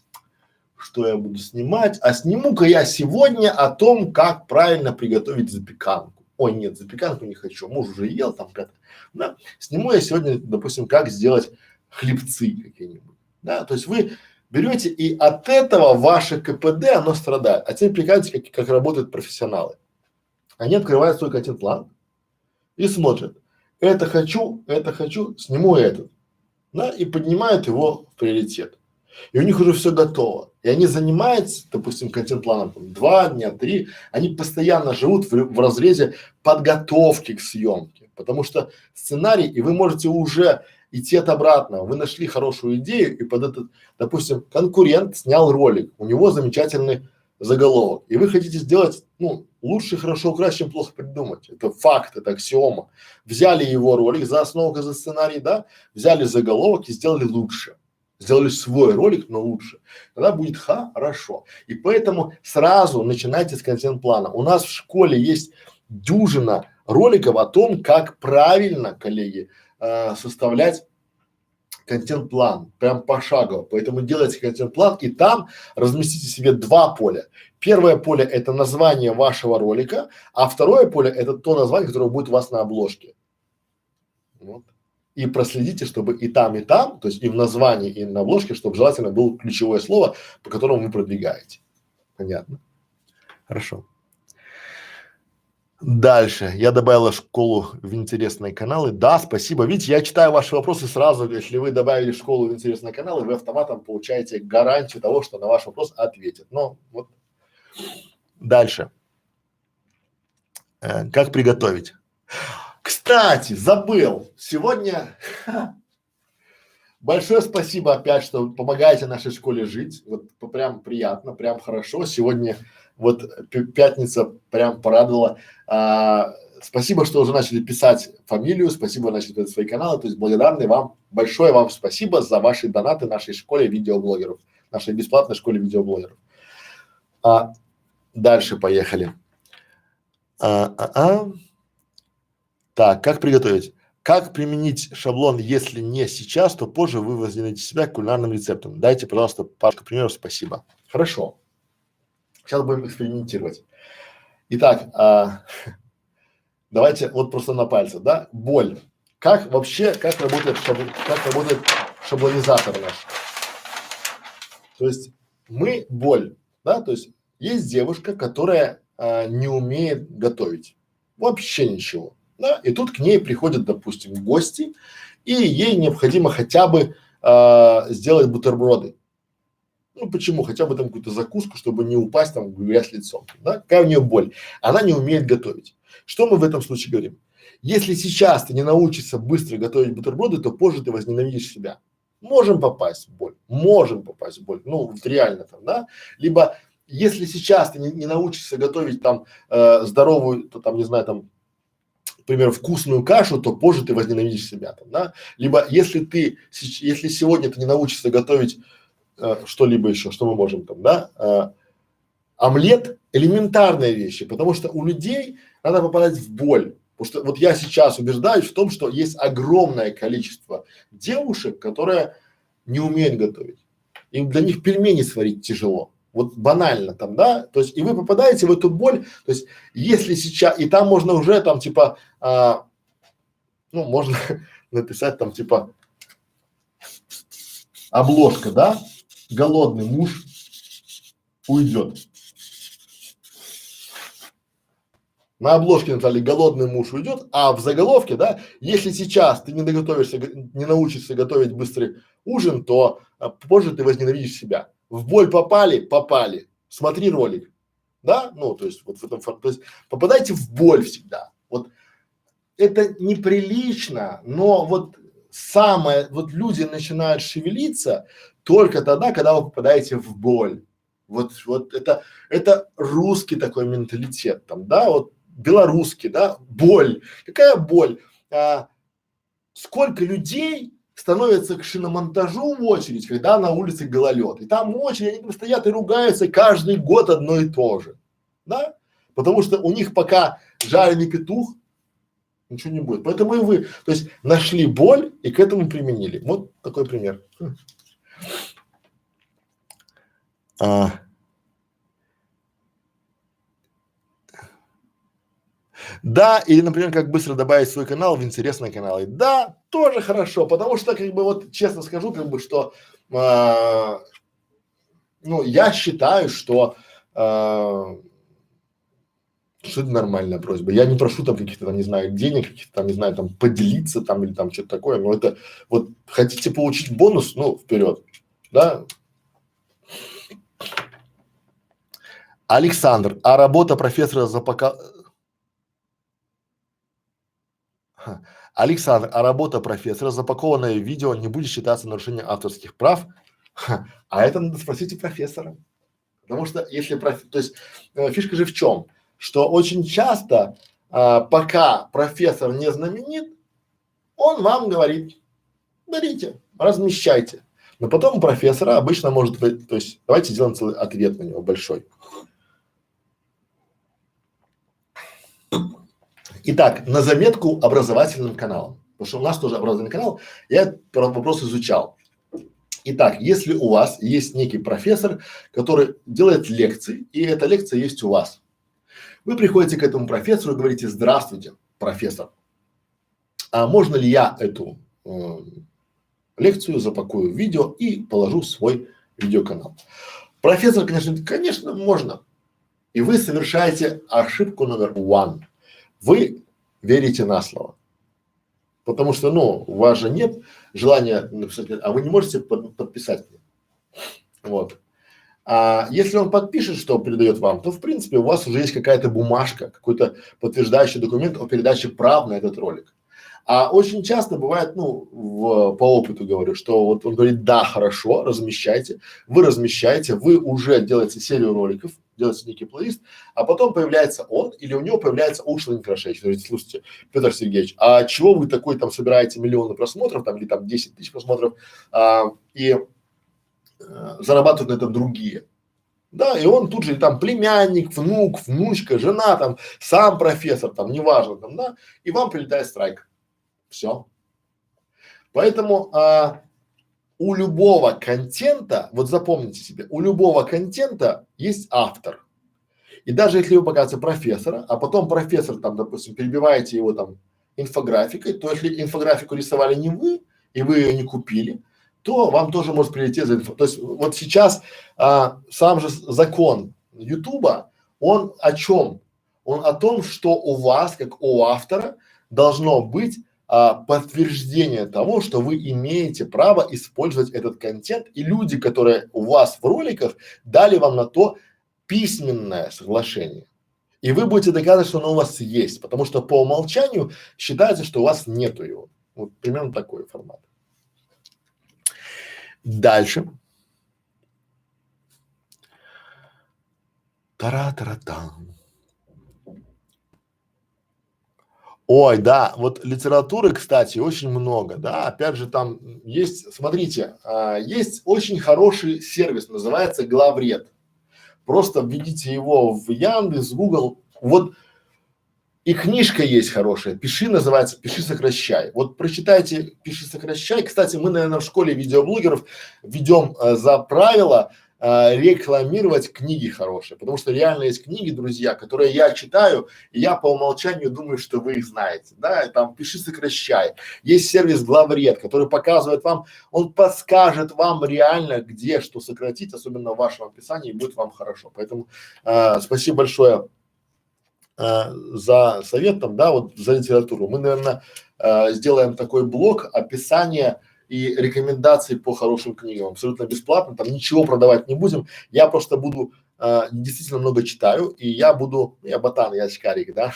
Что я буду снимать? А сниму-ка я сегодня о том, как правильно приготовить запеканку. Ой, нет, запеканку не хочу, муж уже ел там как-то. Да? Сниму я сегодня, допустим, как сделать хлебцы какие-нибудь. Да? То есть вы берете и от этого ваше КПД, оно страдает. А теперь прикажете, как работают профессионалы. Они открывают свой контент-план и смотрят. Это хочу, сниму этот. Да, и поднимают его в приоритет. И у них уже все готово. И они занимаются, допустим, контент-планом 2 дня, 3, они постоянно живут в разрезе подготовки к съемке. Потому что сценарий, и вы можете уже идти от обратного. Вы нашли хорошую идею, и под этот, допустим, конкурент снял ролик, у него замечательный заголовок. И вы хотите сделать, ну, лучше хорошо украсть, чем плохо придумать. Это факт, это аксиома. Взяли его ролик за основу, за сценарий, да, взяли заголовок и сделали лучше. Сделали свой ролик, но лучше. Тогда будет хорошо. И поэтому сразу начинайте с контент-плана. У нас в школе есть дюжина роликов о том, как правильно, коллеги, составлять контент-план, прям пошагово. Поэтому делайте контент-план и там разместите себе два поля. Первое поле – это название вашего ролика, а второе поле – это то название, которое будет у вас на обложке. Вот. И проследите, чтобы и там, то есть и в названии, и на обложке, чтобы желательно было ключевое слово, по которому вы продвигаете. Понятно? Хорошо. Дальше. Я добавила школу в интересные каналы. Да, спасибо. Видите, я читаю ваши вопросы сразу. Если вы добавили школу в интересные каналы, вы автоматом получаете гарантию того, что на ваш вопрос ответят. Но вот дальше. Как приготовить? Кстати, забыл. Сегодня большое спасибо опять, что помогаете нашей школе жить. Вот прям приятно, прям хорошо. Сегодня вот пятница прям порадовала. Спасибо, что уже начали писать фамилию, спасибо, начали писать свои каналы. То есть благодарны вам, большое вам спасибо за ваши донаты нашей школе видеоблогеров, нашей бесплатной школе видеоблогеров. Дальше поехали. Так, как приготовить? Как применить шаблон, если не сейчас, то позже вы возненавидите себя кулинарным рецептом. Дайте, пожалуйста, парочку примеров, спасибо. Хорошо. Сейчас будем экспериментировать. Итак, давайте вот просто на пальцах, да? Боль. Как вообще, как работает шаблонизатор наш? То есть мы боль, да? То есть есть девушка, которая не умеет готовить. Вообще ничего. Да? И тут к ней приходят, допустим, гости, и ей необходимо хотя бы сделать бутерброды. Ну почему? Хотя бы там какую-то закуску, чтобы не упасть там в грязь лицом. Да? Какая у нее боль? Она не умеет готовить. Что мы в этом случае говорим? Если сейчас ты не научишься быстро готовить бутерброды, то позже ты возненавидишь себя. Можем попасть в боль, ну вот реально там, да? Либо если сейчас ты не научишься готовить там здоровую, то там, не знаю, там, например, вкусную кашу, то позже ты возненавидишь себя там, да? Либо если сегодня ты не научишься готовить что-либо еще, что мы можем там, да, омлет – элементарные вещи, потому что у людей надо попадать в боль. Потому что вот я сейчас убеждаюсь в том, что есть огромное количество девушек, которые не умеют готовить. Им для них пельмени сварить тяжело. Вот банально там, да, то есть и вы попадаете в эту боль, то есть если сейчас, и там можно уже там типа, ну можно написать там типа обложка, да, голодный муж уйдет. На обложке написали голодный муж уйдет, а в заголовке, да, если сейчас ты не доготовишься, не научишься готовить быстрый ужин, то позже ты возненавидишь себя. В боль попали, смотри ролик, да, ну то есть вот в этом, то есть попадайте в боль всегда. Вот это неприлично, но вот вот люди начинают шевелиться только тогда, когда вы попадаете в боль. Вот это русский такой менталитет там, да, вот белорусский, да, боль. Какая боль? Сколько людей становятся к шиномонтажу в очередь, когда на улице гололед. И там очередь, они там стоят и ругаются каждый год одно и то же, да? Потому что у них пока жареный петух, ничего не будет. Поэтому и вы, то есть нашли боль и к этому применили. Вот такой пример. Да, или, например, как быстро добавить свой канал в интересные каналы. Да, тоже хорошо, потому что, как бы, вот честно скажу, как бы, что, ну, я считаю, что это нормальная просьба. Я не прошу там каких-то там, не знаю, денег, каких-то там, не знаю, там, поделиться там или там что-то такое, но это, вот, хотите получить бонус, ну, вперед, да. Александр, а работа профессора Александр, а работа профессора, запакованное в видео, не будет считаться нарушением авторских прав? А это надо спросить у профессора. Потому что если то есть фишка же в чем? Что очень часто, пока профессор не знаменит, он вам говорит, берите, размещайте. Но потом у профессора обычно может быть, то есть давайте сделаем целый ответ на него большой. Итак, на заметку образовательным каналам, потому что у нас тоже образовательный канал, я этот вопрос изучал. Итак, если у вас есть некий профессор, который делает лекции, и эта лекция есть у вас, вы приходите к этому профессору и говорите: здравствуйте, профессор, а можно ли я эту лекцию запакую в видео и положу в свой видеоканал? Профессор, конечно, можно. И вы совершаете ошибку номер один. Вы верите на слово. Потому что, ну, у вас же нет желания написать, а вы не можете подписать. Вот. А если он подпишет, что передает вам, то в принципе у вас уже есть какая-то бумажка, какой-то подтверждающий документ о передаче прав на этот ролик. А очень часто бывает, ну, по опыту говорю, что вот он говорит: да, хорошо, размещайте, вы уже делаете серию роликов, делаете некий плейлист, а потом появляется он или у него появляется ушлый Некрашевич. Говорит: слушайте, Петр Сергеевич, а чего вы такой там собираете миллионы просмотров там или там 10 тысяч просмотров и зарабатывают на этом другие? Да, и он тут же там племянник, внук, внучка, жена там, сам профессор там, неважно там, да, и вам прилетает страйк. Все. Поэтому у любого контента, вот запомните себе, у любого контента есть автор. И даже если вы показываете профессора, а потом профессор там, допустим, перебиваете его там инфографикой, то если инфографику рисовали не вы, и вы ее не купили, то вам тоже может прилететь за инфо. То есть вот сейчас сам же закон Ютуба, он о чем? Он о том, что у вас, как у автора, должно быть подтверждение того, что вы имеете право использовать этот контент, и люди, которые у вас в роликах, дали вам на то письменное соглашение. И вы будете доказывать, что оно у вас есть, потому что по умолчанию считается, что у вас нету его. Вот примерно такой формат. Дальше. Тара-тара-там. Ой, да, вот литературы, кстати, очень много, да, опять же там есть, смотрите, есть очень хороший сервис, называется Главред. Просто введите его в Яндекс, Google, вот и книжка есть хорошая, «Пиши» называется, «Пиши, сокращай». Вот прочитайте «Пиши, сокращай». Кстати, мы, наверное, в школе видеоблогеров ведем за правило рекламировать книги хорошие, потому что реально есть книги, друзья, которые я читаю, и я по умолчанию думаю, что вы их знаете, да, и там «Пиши, сокращай». Есть сервис Главред, который показывает вам, он подскажет вам реально, где что сократить, особенно в вашем описании, и будет вам хорошо. Поэтому спасибо большое за советом, да, вот за литературу. Мы, наверное, сделаем такой блок описания и рекомендаций по хорошим книгам, абсолютно бесплатно, там ничего продавать не будем, я просто буду, действительно много читаю, и я буду, я ботан, я очкарик, да,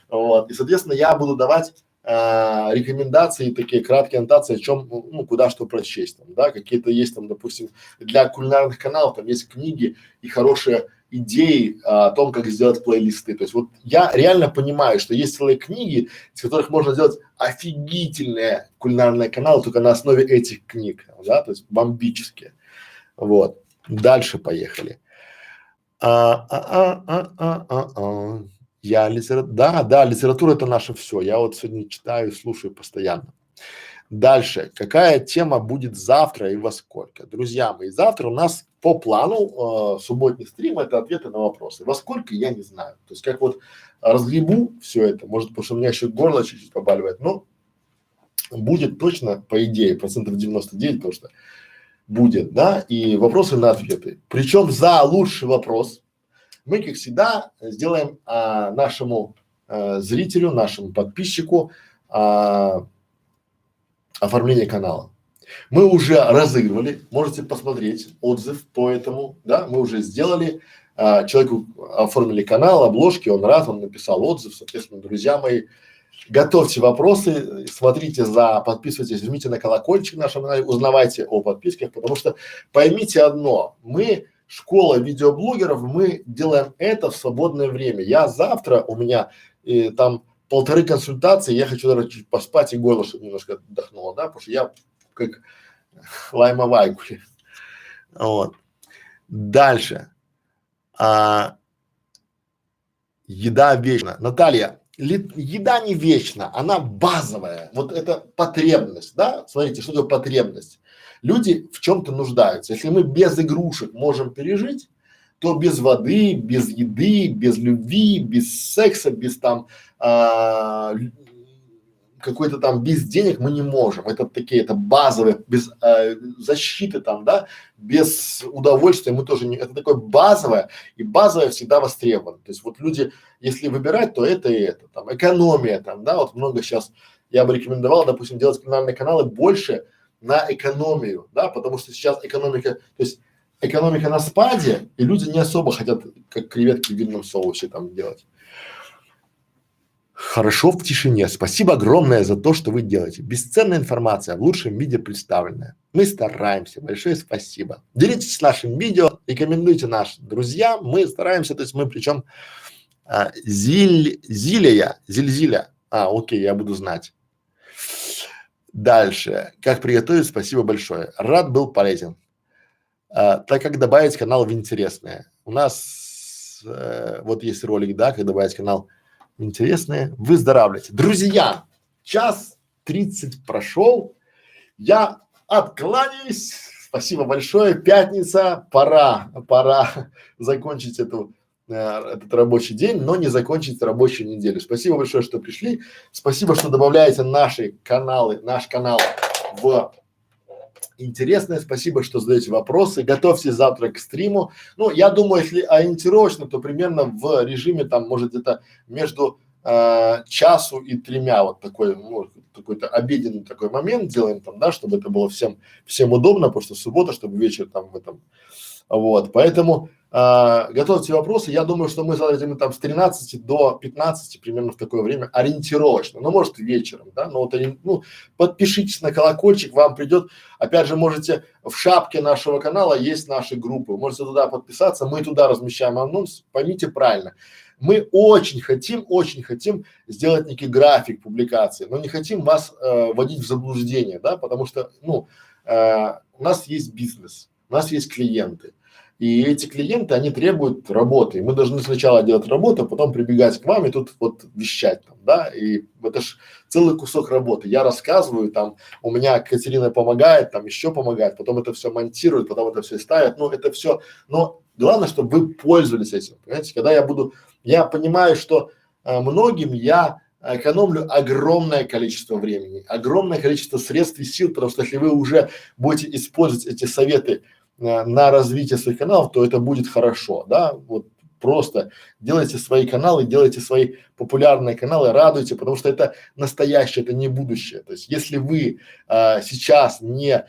вот, и, соответственно, я буду давать рекомендации, такие краткие аннотации, о чем, ну, куда что прочесть, там, да, какие-то есть там, допустим, для кулинарных каналов, там есть книги и хорошие идеи о том, как сделать плейлисты. То есть вот я реально понимаю, что есть целые книги, из которых можно сделать офигительные кулинарные каналы только на основе этих книг, да, то есть бомбические. Вот. Дальше поехали. Я да, литература это наше все. Я вот сегодня читаю, слушаю постоянно. Дальше. Какая тема будет завтра и во сколько? Друзья мои, завтра у нас по плану субботний стрим — это ответы на вопросы. Во сколько, я не знаю. То есть как вот разгребу все это, может, потому что у меня еще горло чуть-чуть побаливает, но будет точно, по идее, 99%, потому что будет, да, и вопросы на ответы. Причем за лучший вопрос мы, как всегда, сделаем нашему зрителю, нашему подписчику оформление канала. Мы уже разыгрывали, можете посмотреть отзыв по этому, да, мы уже сделали, человеку оформили канал, обложки, он рад, он написал отзыв, соответственно, друзья мои, готовьте вопросы, смотрите подписывайтесь, жмите на колокольчик нашем канале, узнавайте о подписках, потому что поймите одно, мы школа видеоблогеров, мы делаем это в свободное время. Я завтра, у меня там 1,5 консультации, я хочу даже чуть поспать и горло, чтобы немножко отдохнуло, да, потому что я как лайма вайкули. Вот. Дальше. Еда вечна. Наталья, еда не вечна, она базовая. Вот это потребность, да? Смотрите, что такое потребность. Люди в чем-то нуждаются. Если мы без игрушек можем пережить, то без воды, без еды, без любви, без секса, без там какой-то там без денег мы не можем. Это такие, это базовые, без защиты там, да, без удовольствия мы тоже не, это такое базовое, и базовое всегда востребовано. То есть вот люди, если выбирать, то это и это, там, экономия там, да, вот много сейчас, я бы рекомендовал, допустим, делать криминальные каналы больше на экономию, да, потому что сейчас экономика, то есть экономика на спаде, и люди не особо хотят, как креветки в винном соусе там делать. Хорошо в тишине. Спасибо огромное за то, что вы делаете. Бесценная информация в лучшем виде представленная. Мы стараемся. Большое спасибо. Делитесь нашим видео, рекомендуйте нашим друзьям. Мы стараемся, то есть мы причем Зильзиля. Окей, я буду знать. Дальше. Как приготовить? Спасибо большое. Рад был полезен. Так как добавить канал в интересное. У нас вот есть ролик, да, как добавить канал интересное, выздоравливайте. Друзья, 1:30 прошел, я откланяюсь, спасибо большое, пятница, пора закончить этот рабочий день, но не закончить рабочую неделю. Спасибо большое, что пришли, спасибо, что добавляете наш канал в интересное, спасибо, что задаете вопросы, готовьтесь завтра к стриму. Ну, я думаю, если ориентировочно, то примерно в режиме там, может, где-то между часу и 3, вот такой, ну, какой-то обеденный такой момент делаем там, да, чтобы это было всем удобно, потому что суббота, чтобы вечер там в этом, вот, поэтому готовьте вопросы, я думаю, что мы завтра там с 13 до 15 примерно в такое время ориентировочно, ну, может, вечером, да, но вот, ну, подпишитесь на колокольчик, вам придет, опять же, можете в шапке нашего канала есть наши группы, можете туда подписаться, мы туда размещаем анонс, поймите правильно, мы очень хотим сделать некий график публикации, но не хотим вас вводить в заблуждение, да, потому что, ну, у нас есть бизнес, у нас есть клиенты. И эти клиенты, они требуют работы. И мы должны сначала делать работу, а потом прибегать к вам и тут вот вещать там, да. И это ж целый кусок работы. Я рассказываю, там, у меня Катерина помогает, там еще помогает, потом это все монтирует, потом это все ставит. Ну, это все, но главное, чтобы вы пользовались этим. Понимаете, когда я понимаю, что многим я экономлю огромное количество времени, огромное количество средств и сил, потому что если вы уже будете использовать эти советы на развитие своих каналов, то это будет хорошо, да, вот просто делайте свои каналы, делайте свои популярные каналы, радуйте, потому что это настоящее, это не будущее. То есть, если вы сейчас не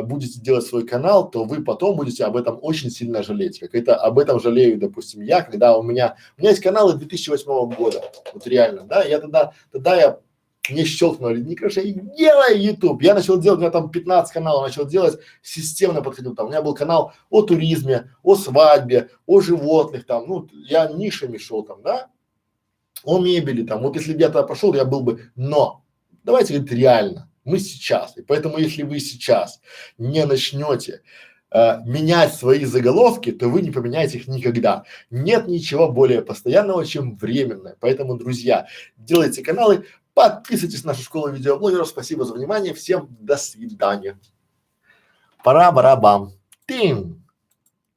будете делать свой канал, то вы потом будете об этом очень сильно жалеть. Как это об этом жалею, допустим, я, когда у меня есть каналы 2008 года, вот реально, да, я тогда я мне щелкнули, Никаша, делай YouTube. Я начал делать, у меня там 15 каналов, начал делать, системно подходил там. У меня был канал о туризме, о свадьбе, о животных там, ну, я нишами шел там, да, о мебели там. Вот если бы я туда пошел, я был бы, но давайте говорить реально, мы сейчас. И поэтому, если вы сейчас не начнете менять свои заголовки, то вы не поменяете их никогда. Нет ничего более постоянного, чем временное. Поэтому, друзья, делайте каналы, подписывайтесь на нашу школу видеоблогеров. Спасибо за внимание. Всем до свидания. Пора-барабам. Тим.